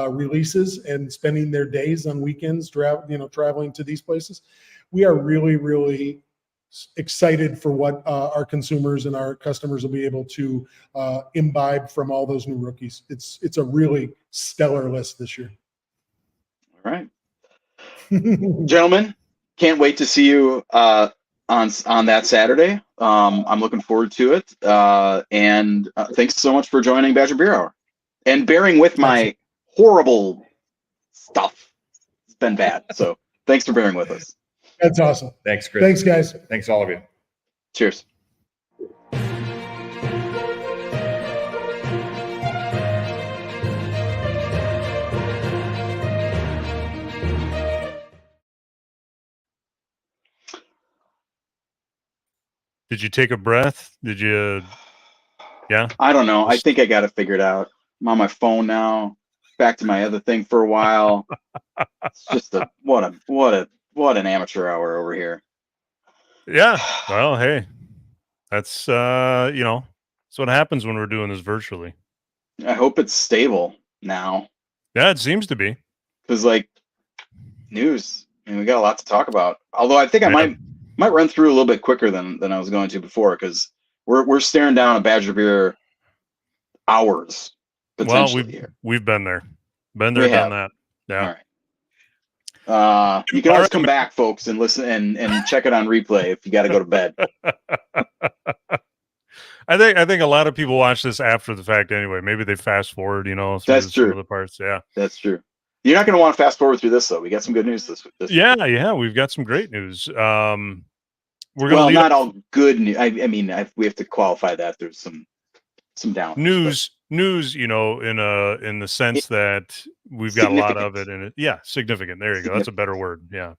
Speaker 3: releases and spending their days on weekends, traveling to these places. We are really, really excited for what our consumers and our customers will be able to imbibe from all those new rookies. It's a really stellar list this year.
Speaker 5: All right, gentlemen, can't wait to see you on that Saturday. I'm looking forward to it. And thanks so much for joining Badger Beer Hour and bearing with my horrible stuff. It's been bad. So thanks for bearing with us.
Speaker 3: That's awesome.
Speaker 4: Thanks, Chris.
Speaker 3: Thanks, guys.
Speaker 4: Thanks, all of you.
Speaker 5: Cheers.
Speaker 2: Did you take a breath? Did you? Yeah.
Speaker 5: I don't know. I think I got it figured out. I'm on my phone now. Back to my other thing for a while. It's just what an amateur hour over here.
Speaker 2: Yeah. Well, hey, that's that's what happens when we're doing this virtually.
Speaker 5: I hope it's stable now.
Speaker 2: Yeah, it seems to be.
Speaker 5: Because news, we got a lot to talk about. Although I think I might run through a little bit quicker than I was going to before, because we're staring down a Badger Beer hours potentially here.
Speaker 2: We've been there, done that. Yeah.
Speaker 5: All right. You can always come back, folks, and listen and check it on replay if you got to go to bed.
Speaker 2: I think a lot of people watch this after the fact anyway. Maybe they fast forward, through
Speaker 5: That's true.
Speaker 2: some of the parts. Yeah,
Speaker 5: that's true. You're not going to want to fast forward through this, though. We got some good news this week.
Speaker 2: Yeah, we've got some great news. We're
Speaker 5: going not all good news. I mean, we have to qualify that. There's some down
Speaker 2: news, in the sense that we've got a lot of it in it. Yeah, significant. There you go. That's a better word. Yeah.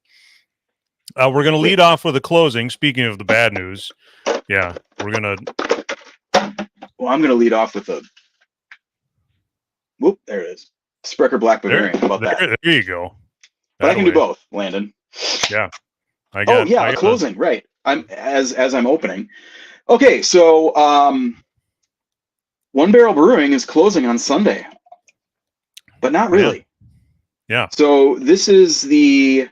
Speaker 2: We're going to lead off with a closing. Speaking of the bad news, yeah, we're going to.
Speaker 5: Well, I'm going to lead off with whoop, there it is. Sprecher Black Bavarian. How about that?
Speaker 2: There you go.
Speaker 5: But I can do both, Landon.
Speaker 2: Yeah.
Speaker 5: A closing, right. I'm as I'm opening. Okay, so One Barrel Brewing is closing on Sunday. But not really.
Speaker 2: Yeah.
Speaker 5: So this is the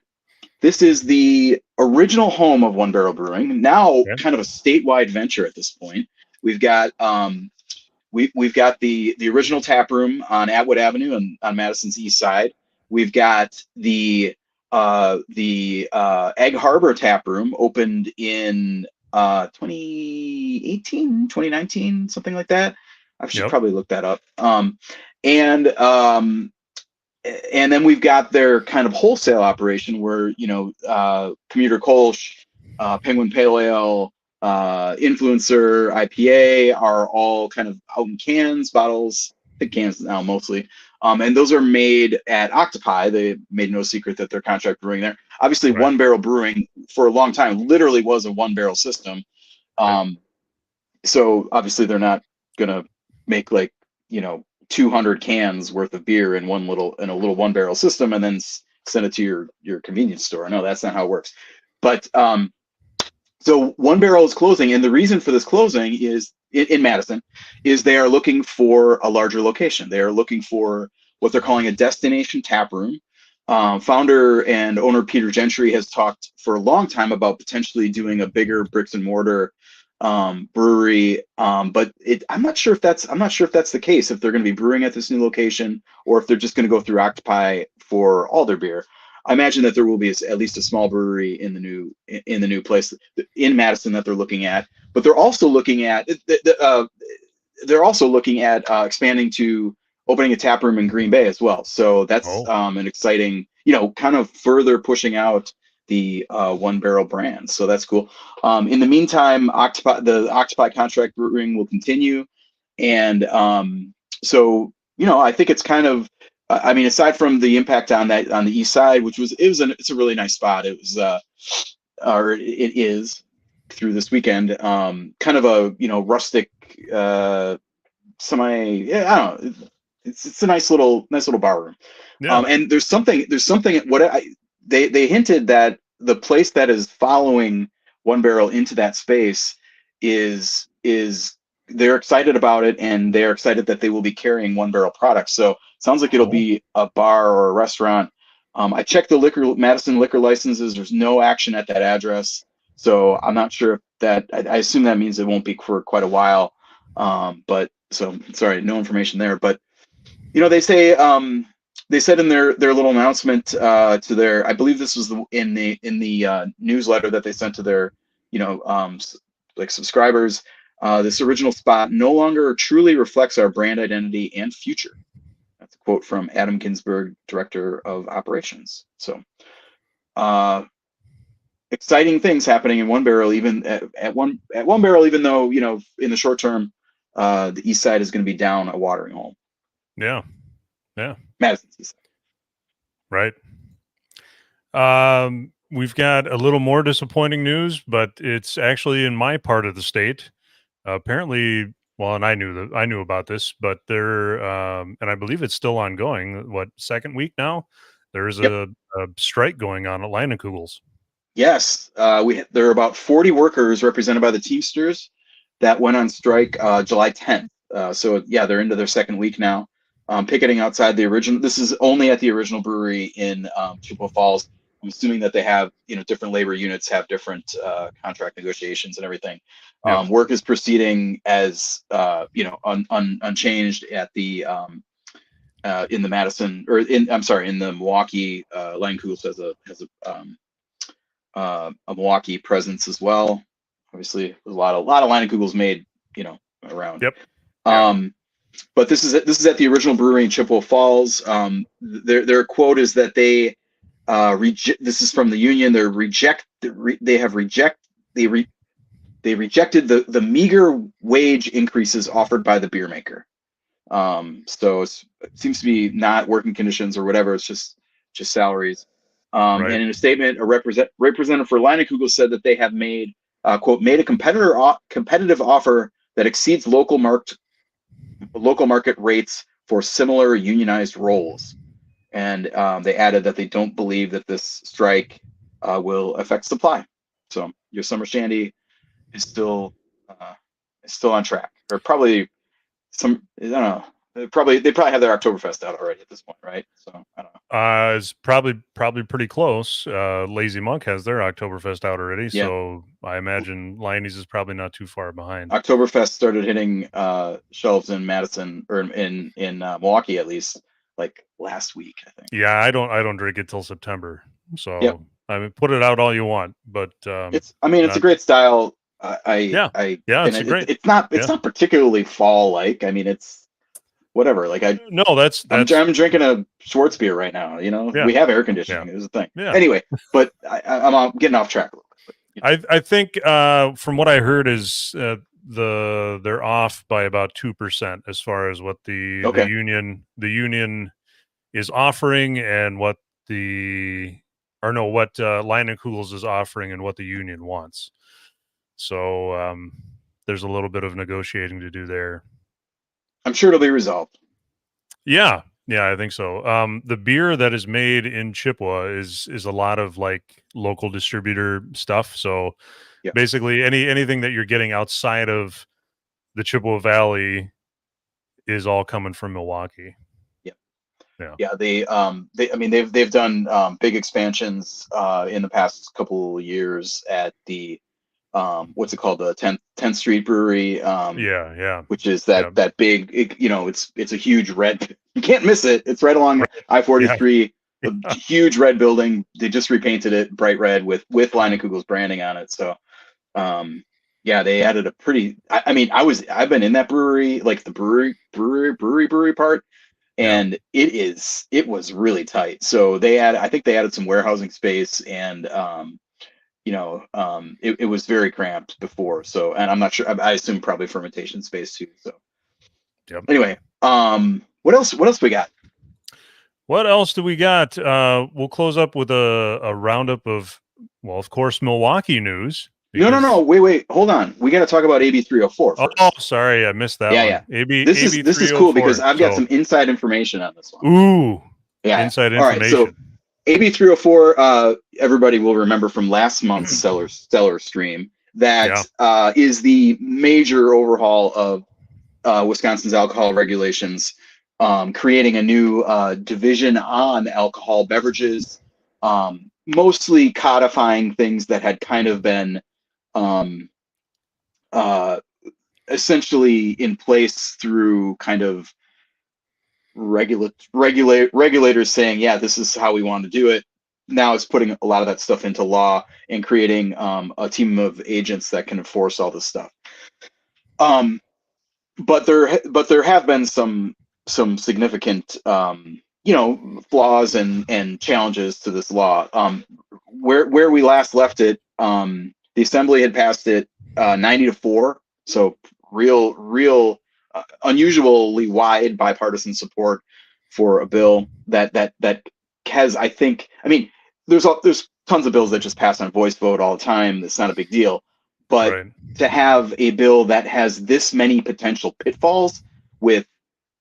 Speaker 5: original home of One Barrel Brewing, now kind of a statewide venture at this point. We've got we've got the original tap room on Atwood Avenue and on Madison's east side. We've got the Egg Harbor tap room, opened in 2018, 2019, something like that. I should probably look that up. And then we've got their kind of wholesale operation where, Commuter Kolsch, Penguin Pale Ale, Influencer, IPA are all kind of out in cans, bottles, big cans now mostly, And those are made at Octopi. They made no secret that they're contract brewing there. Obviously,
Speaker 2: Right.
Speaker 5: One Barrel Brewing for a long time literally was a one barrel system. So obviously they're not gonna make like 200 cans worth of beer in a little one barrel system and then send it to your convenience store. No, that's not how it works. But so One Barrel is closing, and the reason for this closing is in Madison is they are looking for a larger location. They are looking for what they're calling a destination tap room. Founder and owner Peter Gentry has talked for a long time about potentially doing a bigger bricks and mortar brewery, but I'm not sure if that's the case, if they're going to be brewing at this new location or if they're just going to go through Octopi for all their beer. I imagine that there will be at least a small brewery in the new place in Madison that they're looking at, but they're also looking at expanding to opening a tap room in Green Bay as well. So that's an exciting, kind of further pushing out the One Barrel brand. So that's cool. In the meantime, the Octopi contract brewing will continue. And so, I think it's kind of, aside from the impact on the east side, it's a really nice spot. It is through this weekend, kind of a, rustic, I don't know. It's a nice little bar room.
Speaker 2: Yeah.
Speaker 5: And there's something they hinted that the place that is following One Barrel into that space is they're excited about it, and they're excited that they will be carrying One Barrel products. So it sounds like it'll be a bar or a restaurant. I checked the Madison liquor licenses. There's no action at that address. So I'm not sure if that, I assume that means it won't be for quite a while. But so sorry, no information there, but they say, they said in their little announcement to their, I believe this was in the newsletter that they sent to their, subscribers. This original spot no longer truly reflects our brand identity and future. That's a quote from Adam Ginsberg, director of operations. So, exciting things happening in One Barrel, even at One Barrel, even though in the short term, the east side is going to be down a watering hole.
Speaker 2: Yeah.
Speaker 5: Madison's east
Speaker 2: Right.
Speaker 5: side.
Speaker 2: We've got a little more disappointing news, but it's actually in my part of the state. Apparently, and I knew about this, but there, and I believe it's still ongoing. What, second week now? There's a strike going on at Leinenkugel's.
Speaker 5: Yes, there are about 40 workers represented by the Teamsters that went on strike July 10th. So yeah, they're into their second week now. Picketing outside the original. This is only at the original brewery in Chippewa Falls. I'm assuming that they have, different labor units have different contract negotiations and everything.
Speaker 2: Yep.
Speaker 5: Work is proceeding as unchanged at the in the Madison in the Milwaukee. Leinenkugel's has a Milwaukee presence as well. Obviously, there's a lot of Leinenkugel's made around.
Speaker 2: Yep.
Speaker 5: But this is at the original brewery in Chippewa Falls. Their quote is that they this is from the union. They rejected the meager wage increases offered by the beer maker. So it seems to be not working conditions or whatever. It's just salaries.
Speaker 2: Right.
Speaker 5: And in a statement, a representative for Leinenkugel's said that they have made quote made a competitive offer that exceeds local market rates for similar unionized roles. And they added that they don't believe that this strike will affect supply. So your summer shandy is still on track, or probably I don't know. They probably have their Oktoberfest out already at this point, right? So I don't know.
Speaker 2: It's probably pretty close. Lazy Monk has their Oktoberfest out already,
Speaker 5: Yeah.
Speaker 2: So I imagine Liney's is probably not too far behind.
Speaker 5: Oktoberfest started hitting shelves in Madison or in Milwaukee at least like last week, I think.
Speaker 2: Yeah, I don't drink it till September, so
Speaker 5: Yep.
Speaker 2: I mean, put it out all you want, but
Speaker 5: It's a great style. It's not particularly fall like. I mean, it's whatever. Like I'm drinking a Schwartz beer right now.
Speaker 2: Yeah.
Speaker 5: We have air conditioning. It was a thing.
Speaker 2: Yeah.
Speaker 5: Anyway, but I'm getting off track a little bit.
Speaker 2: I think from what I heard is they're off by about 2% as far as what the
Speaker 5: Okay.
Speaker 2: union is offering and what what Leinenkugels is offering and what the union wants. So there's a little bit of negotiating to do there.
Speaker 5: I'm sure it'll be resolved.
Speaker 2: Yeah, I think so. The beer that is made in Chippewa is a lot of like local distributor stuff. So
Speaker 5: Yeah.
Speaker 2: basically anything that you're getting outside of the Chippewa Valley is all coming from Milwaukee.
Speaker 5: Yeah, they've done big expansions in the past couple of years at the what's it called, the 10th Street Brewery,
Speaker 2: Yeah.
Speaker 5: which is that big, it's a huge red, you can't miss it. It's right along I-43, a huge red building. They just repainted it bright red with Leinenkugels branding on it. So yeah, they added a pretty, I've been in that brewery, like the brewery part. And it was really tight. So I think they added some warehousing space, and it was very cramped before. So, and I'm not sure, I assume probably fermentation space too. So anyway, what else we got?
Speaker 2: What else do we got? We'll close up with a roundup of, well, of course, Milwaukee news.
Speaker 5: No, wait, hold on. We got to talk about AB 304 first.
Speaker 2: Oh, sorry, I missed that one.
Speaker 5: Yeah.
Speaker 2: AB,
Speaker 5: this is cool because I've got
Speaker 2: so,
Speaker 5: some inside information on this one.
Speaker 2: Ooh,
Speaker 5: yeah,
Speaker 2: inside
Speaker 5: All
Speaker 2: information.
Speaker 5: right, so AB 304, everybody will remember from last month's Stellar stream, that is the major overhaul of Wisconsin's alcohol regulations, creating a new division on alcohol beverages, mostly codifying things that had kind of been essentially in place through kind of regulators saying, yeah, this is how we want to do it. Now it's putting a lot of that stuff into law and creating a team of agents that can enforce all this stuff. But there have been some significant flaws and challenges to this law. Where we last left it, the Assembly had passed it 90-4, so real unusually wide bipartisan support for a bill that has, I think, there's tons of bills that just pass on voice vote all the time. That's not a big deal, but to have a bill that has this many potential pitfalls with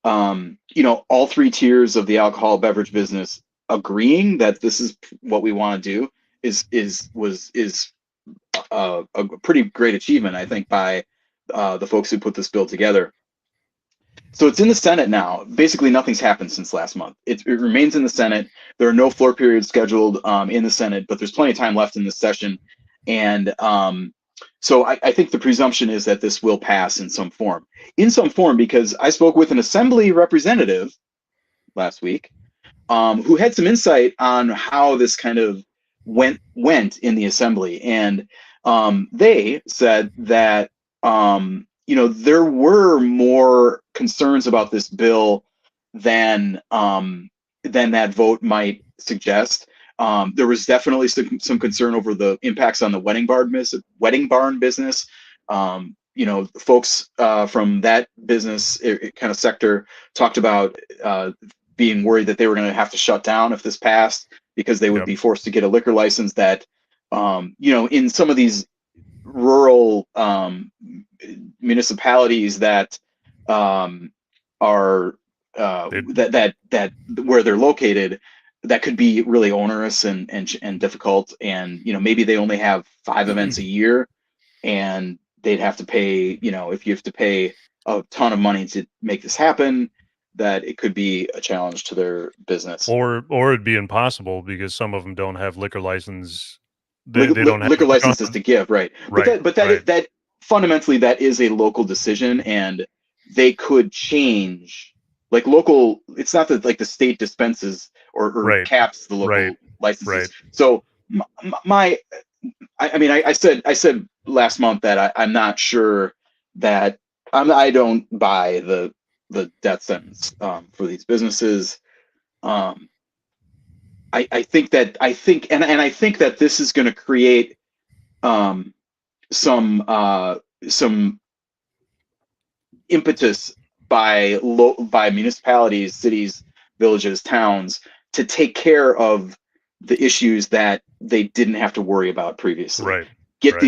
Speaker 5: all three tiers of the alcohol beverage business agreeing that this is what we want to do is a pretty great achievement, I think, by the folks who put this bill together. So it's in the Senate now. Basically, nothing's happened since last month. It remains in the Senate. There are no floor periods scheduled in the Senate, but there's plenty of time left in this session. And so I think the presumption is that this will pass in some form. Because I spoke with an Assembly representative last week who had some insight on how this kind of went in the Assembly. And they said that there were more concerns about this bill than that vote might suggest. There was definitely some concern over the impacts on the wedding barn business. Folks from that business kind of sector talked about being worried that they were going to have to shut down if this passed, because they would be forced to get a liquor license that, in some of these rural municipalities that are that where they're located, that could be really onerous and difficult. And maybe they only have 5 events a year, and they'd have to pay, if you have to pay a ton of money to make this happen, that it could be a challenge to their business.
Speaker 2: Or it'd be impossible because some of them don't have liquor license.
Speaker 5: They don't have liquor licenses to give, right? But that fundamentally, that is a local decision, and they could change. Like local, it's not that like the state dispenses or caps the local licenses. So I said last month that I'm not sure that I don't buy the death sentence for these businesses. I think that this is going to create some impetus by municipalities, cities, villages, towns to take care of the issues that they didn't have to worry about previously.
Speaker 2: Right.
Speaker 5: Get
Speaker 2: Right.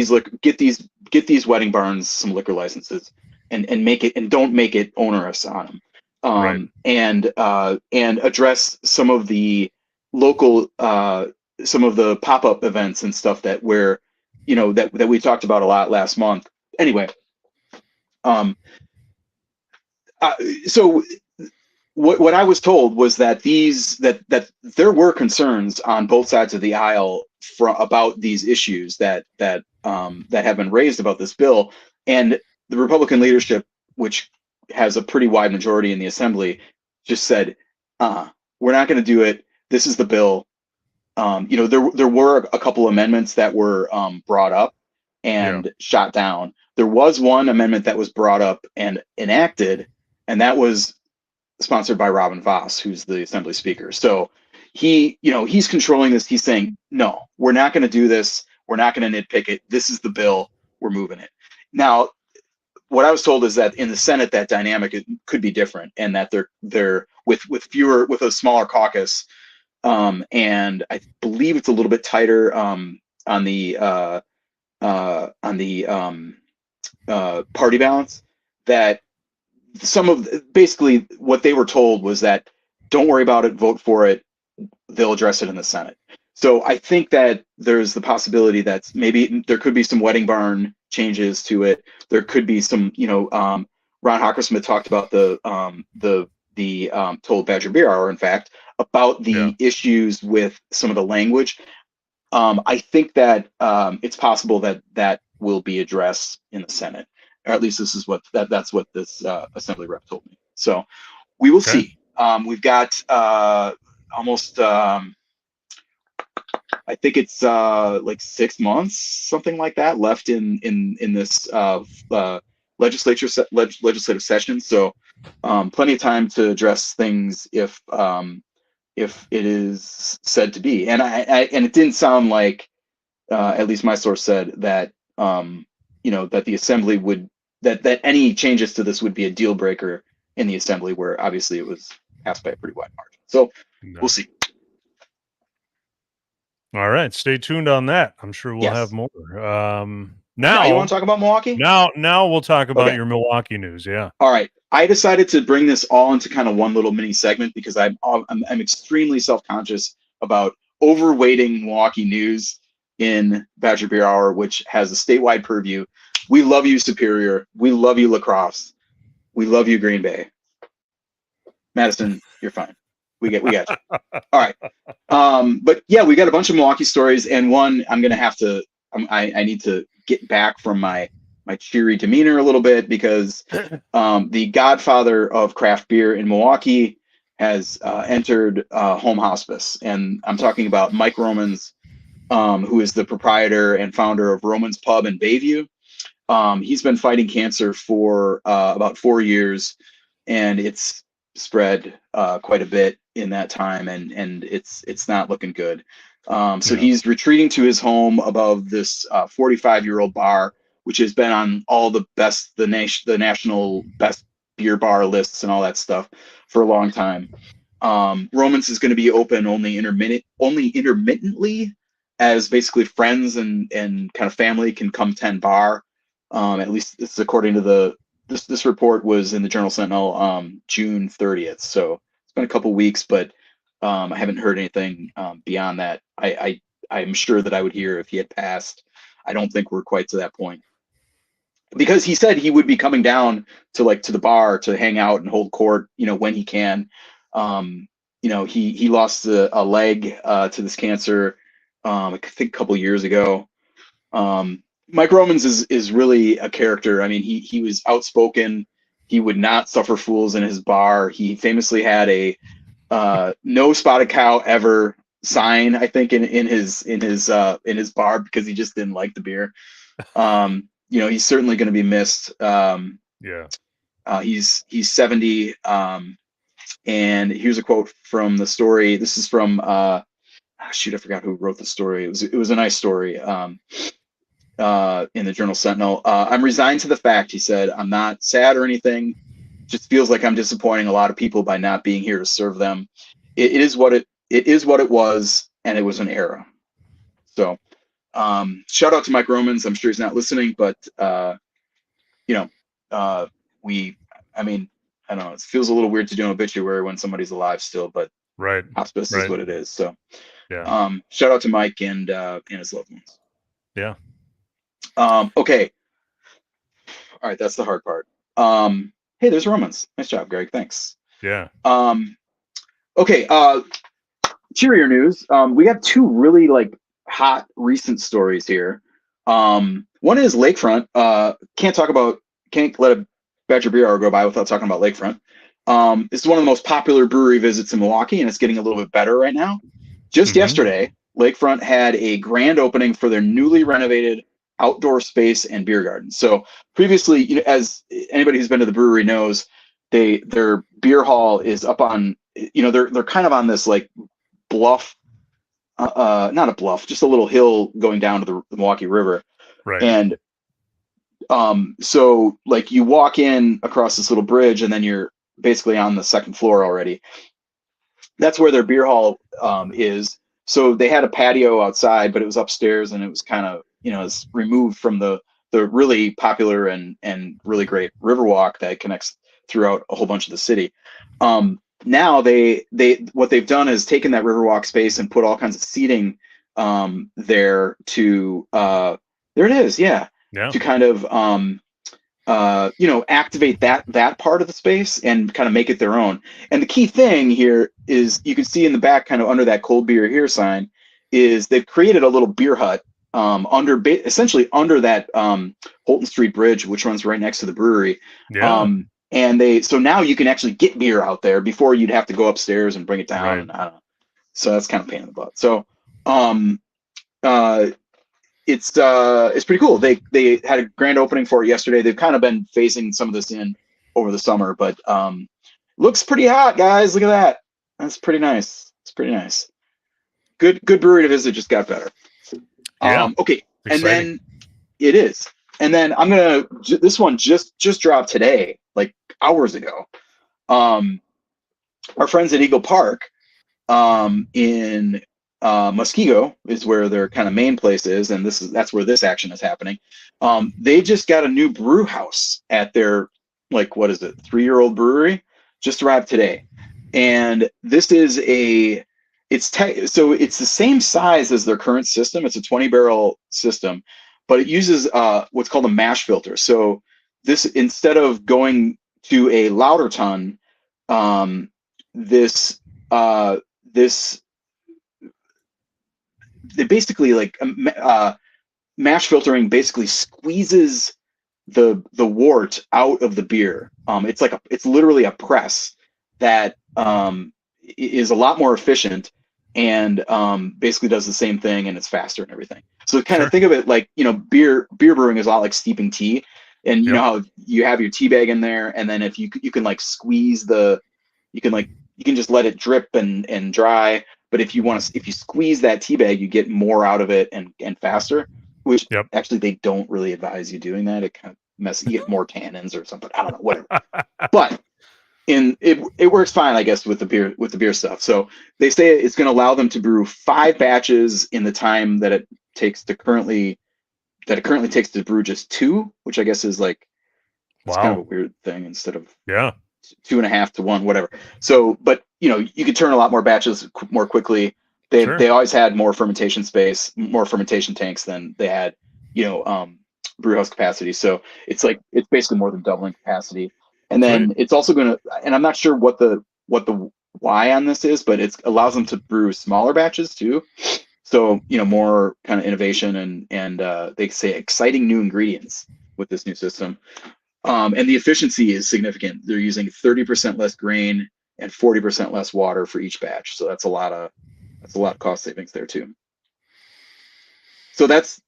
Speaker 5: these wedding barns some liquor licenses, and make it, and don't make it onerous on them.
Speaker 2: Right.
Speaker 5: And address some of the local some of the pop-up events and stuff that that we talked about a lot last month. Anyway, so what I was told was that that there were concerns on both sides of the aisle about these issues that have been raised about this bill, and the Republican leadership, which has a pretty wide majority in the assembly, just said, we're not going to do it. This is the bill. There were a couple amendments that were brought up and shot down. There was one amendment that was brought up and enacted, and that was sponsored by Robin Voss, who's the Assembly Speaker. So he's controlling this. He's saying, no, we're not going to do this. We're not going to nitpick it. This is the bill. We're moving it. Now, what I was told is that in the Senate, that dynamic could be different, and that they're with a smaller caucus, and I believe it's a little bit tighter on the party balance. That basically what they were told was that don't worry about it, vote for it. They'll address it in the Senate. So I think that there's the possibility that maybe there could be some wedding barn changes to it. There could be some, Ron Hockersmith talked about the Told Badger Beer Hour, in fact, about the issues with some of the language. I think that it's possible that will be addressed in the Senate, or at least this is that's what this Assembly rep told me. So we will see. We've got almost I think it's like 6 months, something like that, left in this legislative session. So plenty of time to address things if it is said to be. And and it didn't sound like, at least my source said that that the Assembly would that any changes to this would be a deal breaker in the Assembly, where obviously it was passed by a pretty wide margin. So we'll see.
Speaker 2: All right, stay tuned on that. I'm sure we'll have more. Now
Speaker 5: you want to talk about Milwaukee?
Speaker 2: Now we'll talk about your Milwaukee news. Yeah.
Speaker 5: All right. I decided to bring this all into kind of one little mini segment because I'm extremely self-conscious about overweighting Milwaukee news in Badger Beer Hour, which has a statewide purview. We love you, Superior. We love you, La Crosse. We love you, Green Bay. Madison, you're fine. We got you. All right. But yeah, we got a bunch of Milwaukee stories, and one I'm gonna have to. I need to get back from my cheery demeanor a little bit because the godfather of craft beer in Milwaukee has entered home hospice, and I'm talking about Mike Romans, who is the proprietor and founder of Romans Pub in Bayview. He's been fighting cancer for about 4 years, and it's spread quite a bit in that time, and it's not looking good. So he's retreating to his home above this 45-year-old bar, which has been on all the national best beer bar lists and all that stuff for a long time. Romans is going to be open only intermittently, as basically friends and kind of family can come tend bar. At least this is according to this report was in the Journal Sentinel June 30th. So it's been a couple weeks, but I haven't heard anything beyond that. I'm sure that I would hear if he had passed. I don't think we're quite to that point, because he said he would be coming down to the bar to hang out and hold court, when he can. He lost a leg to this cancer, I think a couple years ago. Mike Romans is really a character. I mean, he was outspoken. He would not suffer fools in his bar. He famously had a no spotted cow ever sign, I think, in his bar, because he just didn't like the beer. He's certainly going to be missed. He's 70. And here's a quote from the story. This is from I forgot who wrote the story. It was a nice story. in the Journal Sentinel. I'm resigned to the fact, he said. I'm not sad or anything. Just feels like I'm disappointing a lot of people by not being here to serve them. It is what it was, and it was an error. So shout out to Mike Romans. I'm sure he's not listening, but I mean, I don't know. It feels a little weird to do an obituary when somebody's alive still, but
Speaker 2: Right.
Speaker 5: hospice is what it is. So
Speaker 2: Yeah.
Speaker 5: shout out to Mike and his loved ones.
Speaker 2: Yeah.
Speaker 5: Okay. All right, that's the hard part. Hey, there's Romans. Nice job, Greg. Thanks.
Speaker 2: Yeah.
Speaker 5: Okay. Cheerier news. We got two really hot recent stories here. One is Lakefront. Can't let a Badger Beer Hour go by without talking about Lakefront. This is one of the most popular brewery visits in Milwaukee, and it's getting a little bit better right now. Just yesterday, Lakefront had a grand opening for their newly renovated outdoor space and beer garden. So previously, as anybody who's been to the brewery knows, their beer hall is up on, they're kind of on this bluff, not a bluff, just a little hill going down to the Milwaukee River.
Speaker 2: Right.
Speaker 5: And so you walk in across this little bridge and then you're basically on the second floor already. That's where their beer hall is. So they had a patio outside, but it was upstairs and it was kind of, it's removed from the really popular and really great Riverwalk that connects throughout a whole bunch of the city. Now what they've done is taken that Riverwalk space and put all kinds of seating there to there it is, yeah. To kind of activate that part of the space and kind of make it their own. And the key thing here is you can see in the back, kind of under that cold beer here sign, is they've created a little beer hut essentially under that Holton Street Bridge, which runs right next to the brewery.
Speaker 2: Yeah.
Speaker 5: So now you can actually get beer out there before you'd have to go upstairs and bring it down.
Speaker 2: Right.
Speaker 5: And I don't know. So that's kind of a pain in the butt. So it's pretty cool. They had a grand opening for it yesterday. They've kind of been phasing some of this in over the summer, but looks pretty hot, guys. Look at that. That's pretty nice. It's pretty nice. Good brewery to visit. Just got better.
Speaker 2: Yeah.
Speaker 5: Okay.
Speaker 2: Exciting.
Speaker 5: And then it is. And then this one just dropped today, hours ago. Our friends at Eagle Park in Muskego is where their kind of main place is, and that's where this action is happening. They just got a new brew house at their 3-year-old brewery, just arrived today, and this is it's the same size as their current system. It's a 20-barrel system, but it uses what's called a mash filter. So this, instead of going to a lauter ton, they basically mash filtering basically squeezes the wort out of the beer. It's literally a press that is a lot more efficient and basically does the same thing, and it's faster and everything. So kind of think of it beer brewing is a lot like steeping tea, and you know how you have your tea bag in there, and then if you can squeeze you can just let it drip and dry. But if you squeeze that tea bag, you get more out of it and faster, which actually they don't really advise you doing that. It kind of messes, you get more tannins or something. I don't know, whatever. But it works fine, I guess, with the beer stuff. So they say it's going to allow them to brew 5 batches in the time that it currently takes to brew just 2, which I guess is it's kind of a weird thing instead of 2.5 to 1, whatever. So, but you could turn a lot more batches more quickly. They always had more fermentation space, more fermentation tanks than they had, brew house capacity. So it's basically more than doubling capacity. And then it's also going to, and I'm not sure what the why on this is, but it allows them to brew smaller batches too. So, more kind of innovation and they say exciting new ingredients with this new system. And the efficiency is significant. They're using 30% less grain and 40% less water for each batch. So that's a lot of cost savings there too. So that's,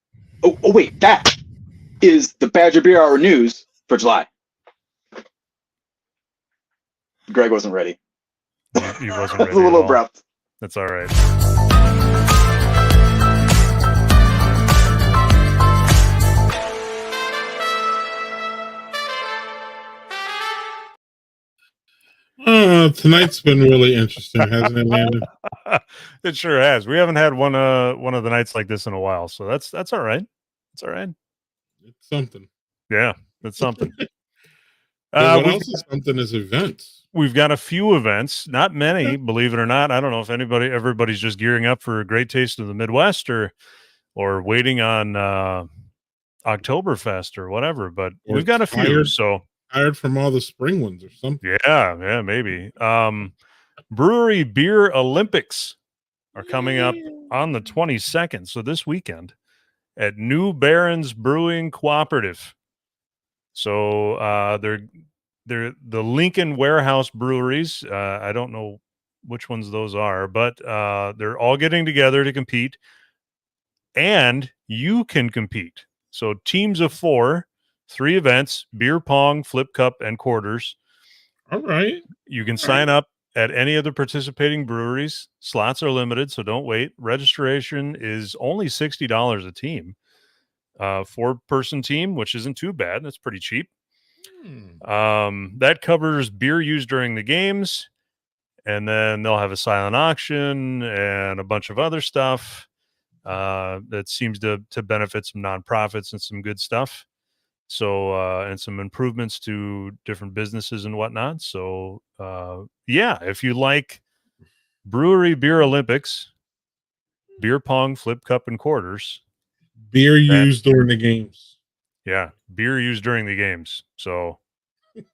Speaker 5: wait, that is the Badger Beer Hour news for July. Greg wasn't ready.
Speaker 2: He wasn't ready.
Speaker 5: It's a little abrupt.
Speaker 2: That's all right.
Speaker 1: Tonight's been really interesting, hasn't it, Landon?
Speaker 2: It sure has. We haven't had one of the nights like this in a while, so that's all right. It's all right.
Speaker 1: It's something.
Speaker 2: Yeah, that's something.
Speaker 1: But what
Speaker 2: we've,
Speaker 1: else is something is events.
Speaker 2: we've got a few events, not many, believe it or not. I don't know if everybody's just gearing up for a Great Taste of the Midwest or waiting on Oktoberfest or whatever, but
Speaker 1: Or
Speaker 2: we've got a few.
Speaker 1: tired.
Speaker 2: So
Speaker 1: Tired from all the spring ones or something.
Speaker 2: yeah, maybe. Brewery Beer Olympics are coming up on the 22nd, so this weekend at New Barons Brewing Cooperative. So they're the Lincoln Warehouse breweries. I don't know which ones those are, but they're all getting together to compete, and you can compete. So teams of 4, 3 events: beer pong, flip cup, and quarters.
Speaker 1: All right.
Speaker 2: You can sign up at any of the participating breweries. Slots are limited, so don't wait. Registration is only $60 a team. 4-person team, which isn't too bad. That's pretty cheap. That covers beer used during the games, and then they'll have a silent auction and a bunch of other stuff that seems to benefit some nonprofits and some good stuff. So and some improvements to different businesses and whatnot. So yeah, if you like Brewery Beer Olympics, beer pong, flip cup, and quarters,
Speaker 1: Beer used during the games.
Speaker 2: yeah, beer used during the games. So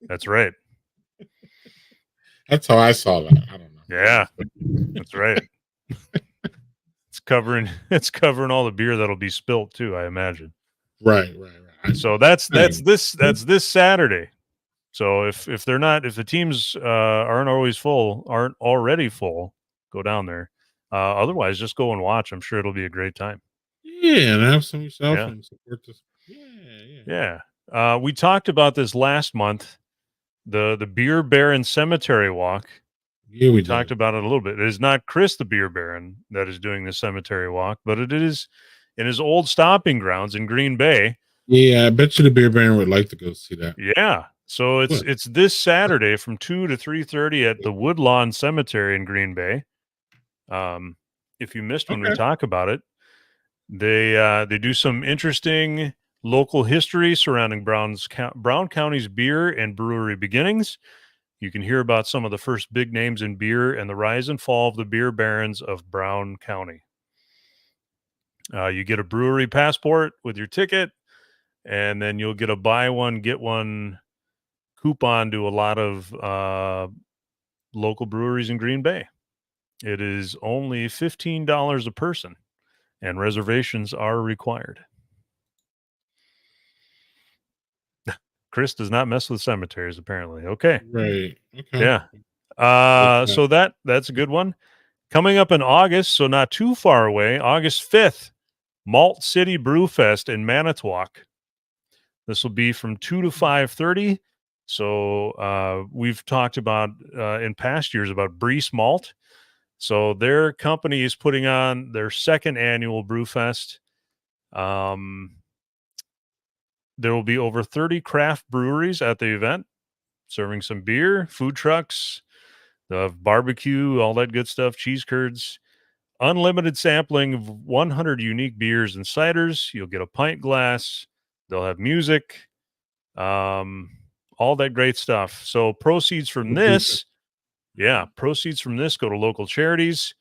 Speaker 2: that's right.
Speaker 1: That's how I saw that. I don't know.
Speaker 2: Yeah, that's right. It's covering all the beer that'll be spilt too, I imagine.
Speaker 1: Right.
Speaker 2: So that's this Saturday. So if the teams aren't already full, go down there. Otherwise, just go and watch. I'm sure it'll be a great time.
Speaker 1: Yeah, and have some yourself
Speaker 2: Yeah.
Speaker 1: and support this. Yeah.
Speaker 2: Yeah. We talked about this last month. The Beer Baron Cemetery Walk.
Speaker 1: Yeah,
Speaker 2: We talked about it a little bit. It is not Chris the Beer Baron that is doing the cemetery walk, but it is in his old stomping grounds in Green Bay.
Speaker 1: Yeah, I bet you the Beer Baron would like to go see that.
Speaker 2: Yeah. So it's this Saturday from 2 to 3:30 at the Woodlawn Cemetery in Green Bay. If you missed when we talk about it, they do some interesting local history surrounding Brown County's beer and brewery beginnings. You can hear about some of the first big names in beer and the rise and fall of the beer barons of Brown County. You get a brewery passport with your ticket, and then you'll get a buy one, get one coupon to a lot of local breweries in Green Bay. It is only $15 a person, and reservations are required. Chris does not mess with cemeteries, apparently. Okay.
Speaker 1: Right. Okay.
Speaker 2: Yeah. So that's a good one. Coming up in August, so not too far away, August 5th, Malt City Brew Fest in Manitowoc. This will be from 2 to 5:30. So we've talked about in past years about Breese Malt. So their company is putting on their 2nd annual Brew Fest. There will be over 30 craft breweries at the event, serving some beer, food trucks, the barbecue, all that good stuff, cheese curds, unlimited sampling of 100 unique beers and ciders. You'll get a pint glass. They'll have music, all that great stuff. So proceeds from this go to local charities,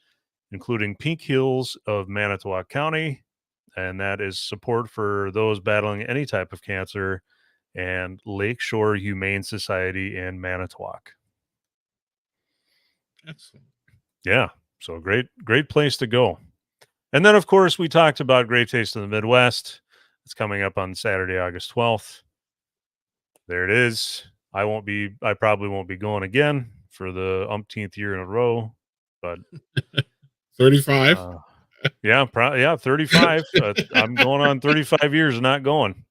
Speaker 2: including Pink Hills of Manitowoc County, and that is support for those battling any type of cancer, and Lakeshore Humane Society in Manitowoc.
Speaker 1: Excellent.
Speaker 2: Yeah, so great place to go. And then, of course, we talked about Great Taste of the Midwest. It's coming up on Saturday, August 12th. There it is. I probably won't be going again for the umpteenth year in a row, but
Speaker 1: 35.
Speaker 2: Yeah, 35. I'm going on 35 years of not going.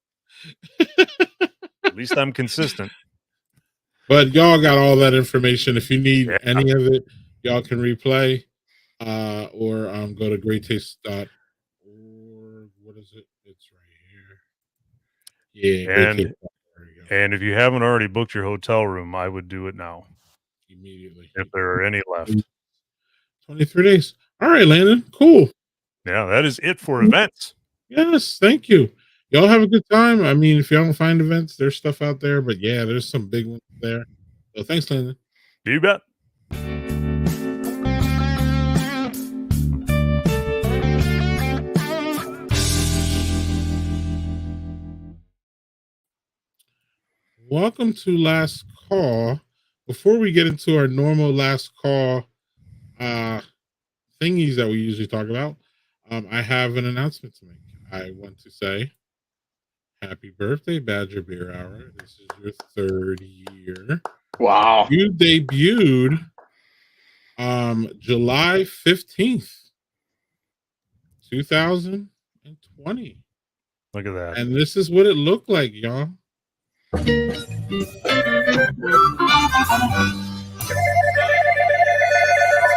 Speaker 2: At least I'm consistent.
Speaker 1: But y'all got all that information. If you need any of it, y'all can replay or go to greattaste.org. What is it? It's right here. Yeah.
Speaker 2: And if you haven't already booked your hotel room, I would do it now.
Speaker 1: immediately.
Speaker 2: if there are any left.
Speaker 1: 23 days. All right, Landon. Cool.
Speaker 2: Yeah, that is it for events.
Speaker 1: Yes, thank you. Y'all have a good time. I mean, if y'all don't find events, there's stuff out there, but yeah, there's some big ones there. So thanks, Landon.
Speaker 2: You bet.
Speaker 1: Welcome to Last Call. Before we get into our normal Last Call thingies that we usually talk about, I have an announcement to make. I want to say happy birthday, Badger Beer Hour. This is your 3rd year.
Speaker 5: Wow.
Speaker 1: You debuted July 15th, 2020.
Speaker 2: Look at that.
Speaker 1: And this is what it looked like, y'all.
Speaker 5: I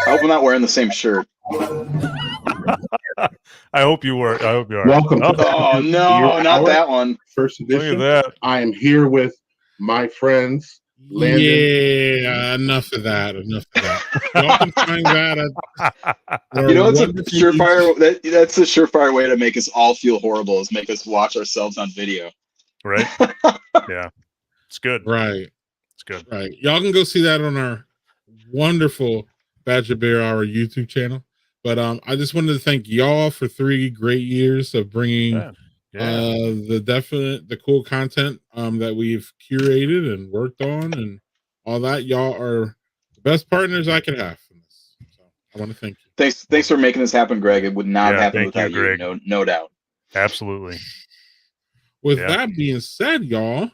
Speaker 5: hope I'm not wearing the same shirt.
Speaker 2: I hope you were. I hope you are.
Speaker 6: Welcome to
Speaker 2: Oh,
Speaker 5: Oh no, not that one.
Speaker 6: First
Speaker 2: look at
Speaker 6: edition.
Speaker 2: that.
Speaker 6: I am here with my friends. Landon.
Speaker 1: Yeah, enough of that. Enough of that. Y'all can find that at
Speaker 5: You know, it's a
Speaker 1: wonderful
Speaker 5: surefire. That's a surefire way to make us all feel horrible. Is make us watch ourselves on video.
Speaker 2: Right? Yeah. It's good.
Speaker 1: Right,
Speaker 2: It's good.
Speaker 1: right. Y'all can go see that on our wonderful Badger Beer Hour YouTube channel. But I just wanted to thank y'all for 3 great years of bringing
Speaker 2: Yeah.
Speaker 1: the cool content that we've curated and worked on and all that. Y'all are the best partners I could have in this. So I want to thank you.
Speaker 5: Thanks for making this happen, Greg. It would not
Speaker 2: Yeah,
Speaker 5: happen
Speaker 2: thank you,
Speaker 5: without you.
Speaker 2: Greg.
Speaker 5: No doubt.
Speaker 2: Absolutely.
Speaker 1: With
Speaker 2: Yeah.
Speaker 1: that being said, y'all,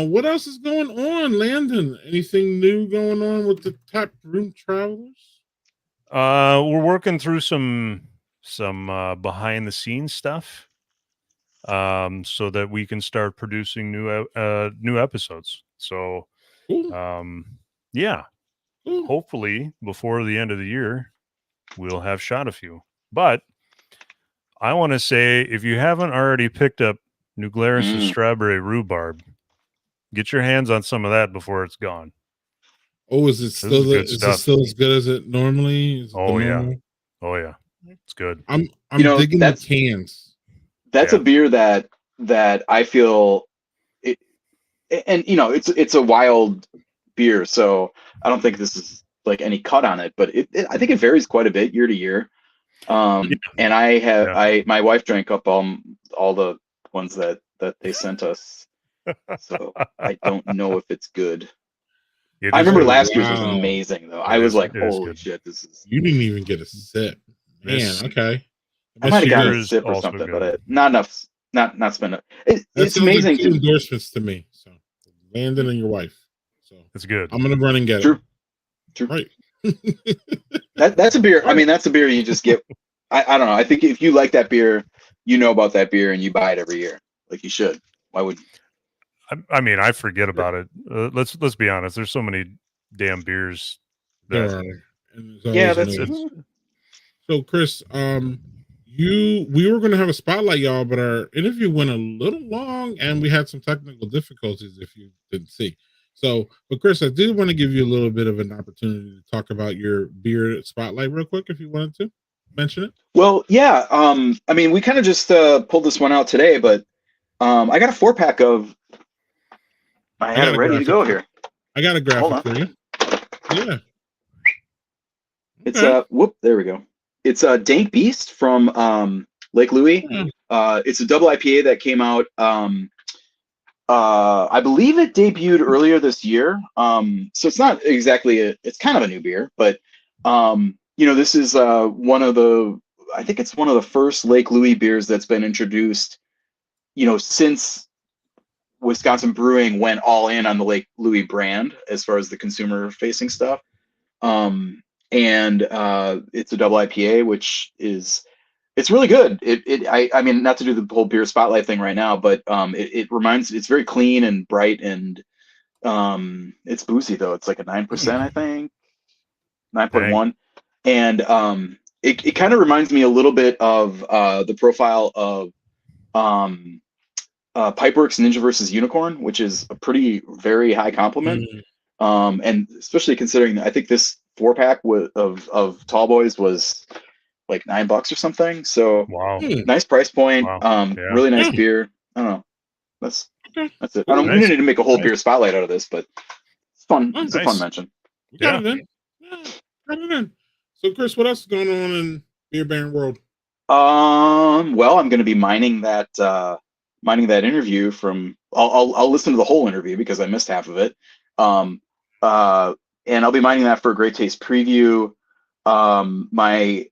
Speaker 1: what else is going on, Landon? Anything new going on with the Tap Room Travelers?
Speaker 2: We're working through some behind the scenes stuff, so that we can start producing new episodes. So,
Speaker 1: Cool.
Speaker 2: yeah,
Speaker 1: Cool.
Speaker 2: hopefully before the end of the year, we'll have shot a few. But I want to say, if you haven't already picked up New Glarus' strawberry rhubarb, get your hands on some of that before it's gone.
Speaker 1: Oh, is it
Speaker 2: is
Speaker 1: still
Speaker 2: good
Speaker 1: is it
Speaker 2: stuff.
Speaker 1: still as good as it normally? Is it the
Speaker 2: Oh, yeah.
Speaker 1: normal?
Speaker 2: Oh yeah, it's good.
Speaker 1: I'm
Speaker 5: You know,
Speaker 1: digging the
Speaker 5: that's-
Speaker 1: cans.
Speaker 5: That's
Speaker 2: Yeah.
Speaker 5: a beer that I feel it, and you know, it's a wild beer, so I don't think this is like any cut on it, but I think it varies quite a bit year to year. And my wife drank up all the ones that they sent us, so I don't know if it's good.
Speaker 2: It
Speaker 5: I
Speaker 2: is
Speaker 5: remember
Speaker 2: good.
Speaker 5: last year's was
Speaker 1: Wow.
Speaker 5: amazing though.
Speaker 2: It
Speaker 5: I was
Speaker 2: is-
Speaker 5: like,
Speaker 2: it is
Speaker 5: holy
Speaker 2: good.
Speaker 5: shit, this is.
Speaker 1: You didn't even get a sip. Man,
Speaker 2: This-
Speaker 1: okay.
Speaker 5: I might have gotten
Speaker 2: beer
Speaker 5: a
Speaker 2: is
Speaker 5: sip or
Speaker 2: also
Speaker 5: something,
Speaker 2: good.
Speaker 5: but not enough. Not spend it.
Speaker 1: That
Speaker 5: It's
Speaker 1: sounds like
Speaker 5: amazing
Speaker 1: 2
Speaker 5: to
Speaker 1: endorsements to me. So Landon and your wife. So
Speaker 2: It's good.
Speaker 1: I'm gonna run and get
Speaker 5: True.
Speaker 1: it. Right.
Speaker 5: that's a beer. I mean, that's a beer you just get. I don't know. I think if you like that beer, you know about that beer and you buy it every year. Like you should. Why would you?
Speaker 2: I mean, I forget about it. Let's be honest. There's so many damn beers.
Speaker 1: There
Speaker 2: That,
Speaker 1: are. And there's
Speaker 5: Yeah,
Speaker 1: always
Speaker 5: that's
Speaker 1: another. So Chris, we were gonna have a spotlight, y'all, but our interview went a little long and we had some technical difficulties if you didn't see. So, but Chris, I do want to give you a little bit of an opportunity to talk about your beer spotlight real quick if you wanted to mention it.
Speaker 5: Well, yeah. I mean, we kind of just pulled this one out today, but I got a 4-pack of. I had
Speaker 1: got
Speaker 5: it
Speaker 1: a
Speaker 5: ready to
Speaker 1: graphic
Speaker 5: go
Speaker 1: for-
Speaker 5: here.
Speaker 1: I got a
Speaker 5: Hold
Speaker 1: graphic for you. Yeah.
Speaker 5: It's
Speaker 1: Okay.
Speaker 5: there we go. It's a Dank Beast from Lake Louie.
Speaker 1: Hmm.
Speaker 5: It's a double IPA that came out. I believe it debuted earlier this year. So it's not exactly it's kind of a new beer, but you know, this is I think it's one of the first Lake Louie beers that's been introduced, you know, since Wisconsin Brewing went all in on the Lake Louie brand as far as the consumer facing stuff. And it's a double IPA, which it's really good. I mean, not to do the whole beer spotlight thing right now, but it's very clean and bright, and it's boozy though. It's like a 9%, I think, 9.1, and it kind of reminds me a little bit of the profile of Pipeworks Ninja vs. Unicorn, which is a very high compliment. And especially considering I think this 4-pack of Tall Boys was like $9 or something. So
Speaker 2: Wow.
Speaker 5: nice price point.
Speaker 2: Wow. Yeah.
Speaker 5: Really nice
Speaker 1: Yeah.
Speaker 5: beer. I don't know. That's
Speaker 1: Okay.
Speaker 5: it. I don't. We
Speaker 2: Nice.
Speaker 5: don't need to make a whole
Speaker 2: Nice.
Speaker 5: beer spotlight out of this, but it's fun.
Speaker 1: Oh,
Speaker 5: It's a
Speaker 2: nice.
Speaker 5: fun mention.
Speaker 1: We got it in. Yeah, got it in. So, Chris, what else is going on in Beer Baron World?
Speaker 5: Well, I'm going to be mining that interview from. I'll listen to the whole interview because I missed half of it. And I'll be mining that for a Great Taste preview. My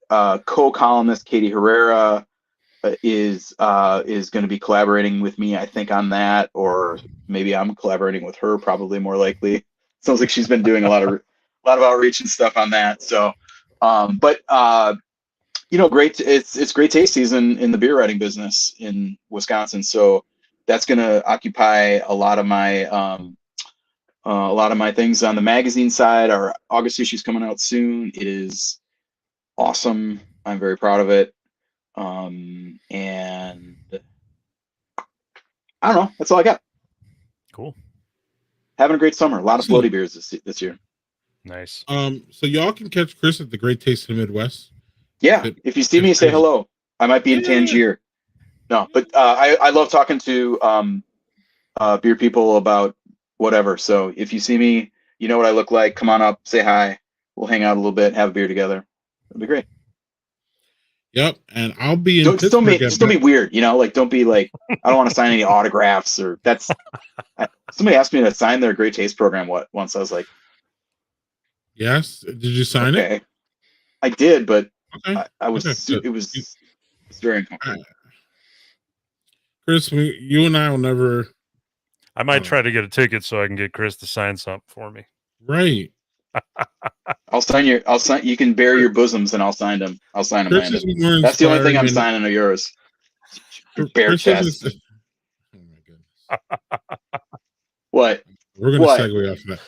Speaker 5: co-columnist Katie Herrera is going to be collaborating with me, I think, on that, or maybe I'm collaborating with her. Probably more likely. Sounds like she's been doing a lot of outreach and stuff on that. So, great. It's Great Taste season in the beer writing business in Wisconsin. So that's going to occupy a lot of my things on the magazine side. Our August issue is coming out soon. It is awesome. I'm very proud of it. And I don't know. That's all I got.
Speaker 2: Cool.
Speaker 5: Having a great summer. A lot of floaty beers this year.
Speaker 2: Nice.
Speaker 1: So y'all can catch Chris at the Great Taste of the Midwest.
Speaker 5: Yeah. If you see me, say hello. I might be in Tangier. No, but I love talking to beer people about whatever. So if you see me, you know what I look like. Come on up, say hi. We'll hang out a little bit, have a beer together. It'll be great.
Speaker 1: Yep, and I'll be in
Speaker 5: Don't
Speaker 1: Pittsburgh.
Speaker 5: be weird, don't be like, I don't want to sign any autographs or that's. Somebody asked me to sign their Great Taste program once. I was like,
Speaker 1: Yes, did you sign it?
Speaker 5: okay, I did, but
Speaker 1: Okay,
Speaker 5: I was
Speaker 1: Okay, good.
Speaker 5: it was very uncomfortable.
Speaker 1: Chris, you and I will never.
Speaker 2: I might try to get a ticket so I can get Chris to sign something for me.
Speaker 1: Right.
Speaker 5: I'll sign. You can bare your bosoms, and I'll sign them. I'll sign them.
Speaker 1: Chris is more
Speaker 5: That's the only thing I'm
Speaker 1: inspiring
Speaker 5: signing of yours.
Speaker 1: than-
Speaker 5: Bare
Speaker 1: Chris
Speaker 5: chest.
Speaker 1: is- Oh my goodness.
Speaker 5: What?
Speaker 1: We're gonna
Speaker 5: What?
Speaker 1: segue off of that.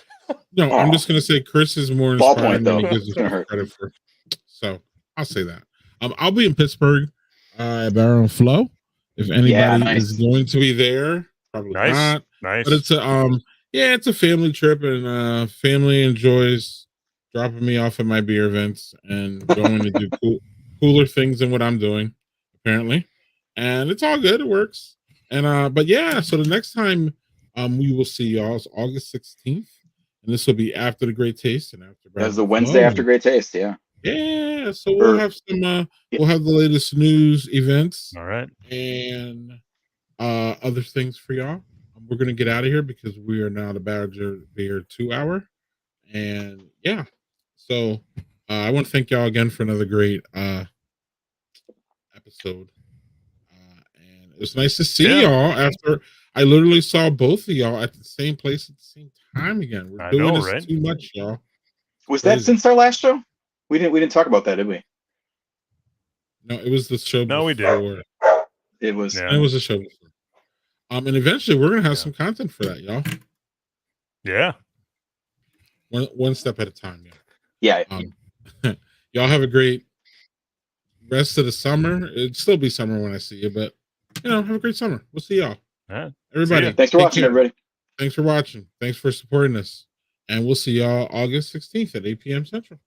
Speaker 1: No, I'm
Speaker 5: Aw.
Speaker 1: just gonna say Chris is more
Speaker 5: Ballpoint,
Speaker 1: inspiring than he
Speaker 5: though.
Speaker 1: gives
Speaker 5: It's gonna
Speaker 1: himself
Speaker 5: hurt.
Speaker 1: credit for. So I'll say that. I'll be in Pittsburgh at Barrel Flow. If anybody
Speaker 5: nice.
Speaker 1: is going to be there, probably
Speaker 2: Nice.
Speaker 1: not.
Speaker 2: Nice.
Speaker 1: But it's it's a family trip, and family enjoys dropping me off at my beer events and going to do cooler things than what I'm doing, apparently. And it's all good. It works. And but yeah, so the next time we will see y'all is August 16th, and this will be after the Great Taste and after
Speaker 5: That's the
Speaker 1: Barrel
Speaker 5: Wednesday
Speaker 1: Flow.
Speaker 5: after Great Taste. Yeah.
Speaker 1: Yeah, so we'll have some we'll have the latest news, events,
Speaker 2: All right.
Speaker 1: and other things for y'all. We're gonna get out of here because we are now the Badger Beer 2 hour. And yeah, so I want to thank y'all again for another great episode. And it was nice to see y'all after I literally saw both of y'all at the same place at the same time again. We're
Speaker 2: I
Speaker 1: doing
Speaker 2: know,
Speaker 1: this
Speaker 2: right?
Speaker 1: too much, y'all.
Speaker 5: Was that
Speaker 1: Crazy.
Speaker 5: since our last show? We didn't talk about that, did we?
Speaker 1: No, it was the show
Speaker 2: No, we did.
Speaker 1: before.
Speaker 5: It was.
Speaker 2: Yeah.
Speaker 1: It was a show before. And eventually we're gonna have
Speaker 2: Yeah.
Speaker 1: some content for that, y'all.
Speaker 2: Yeah.
Speaker 1: One step at a time, yeah.
Speaker 5: Yeah.
Speaker 1: Y'all have a great rest of the summer. It'd still be summer when I see you, but have a great summer. We'll see y'all.
Speaker 2: Yeah.
Speaker 1: Everybody.
Speaker 2: See ya.
Speaker 5: Thanks for
Speaker 1: take
Speaker 5: watching,
Speaker 1: care.
Speaker 5: everybody.
Speaker 1: Thanks for watching. Thanks for supporting us. And we'll see y'all August 16th at 8 p.m. Central.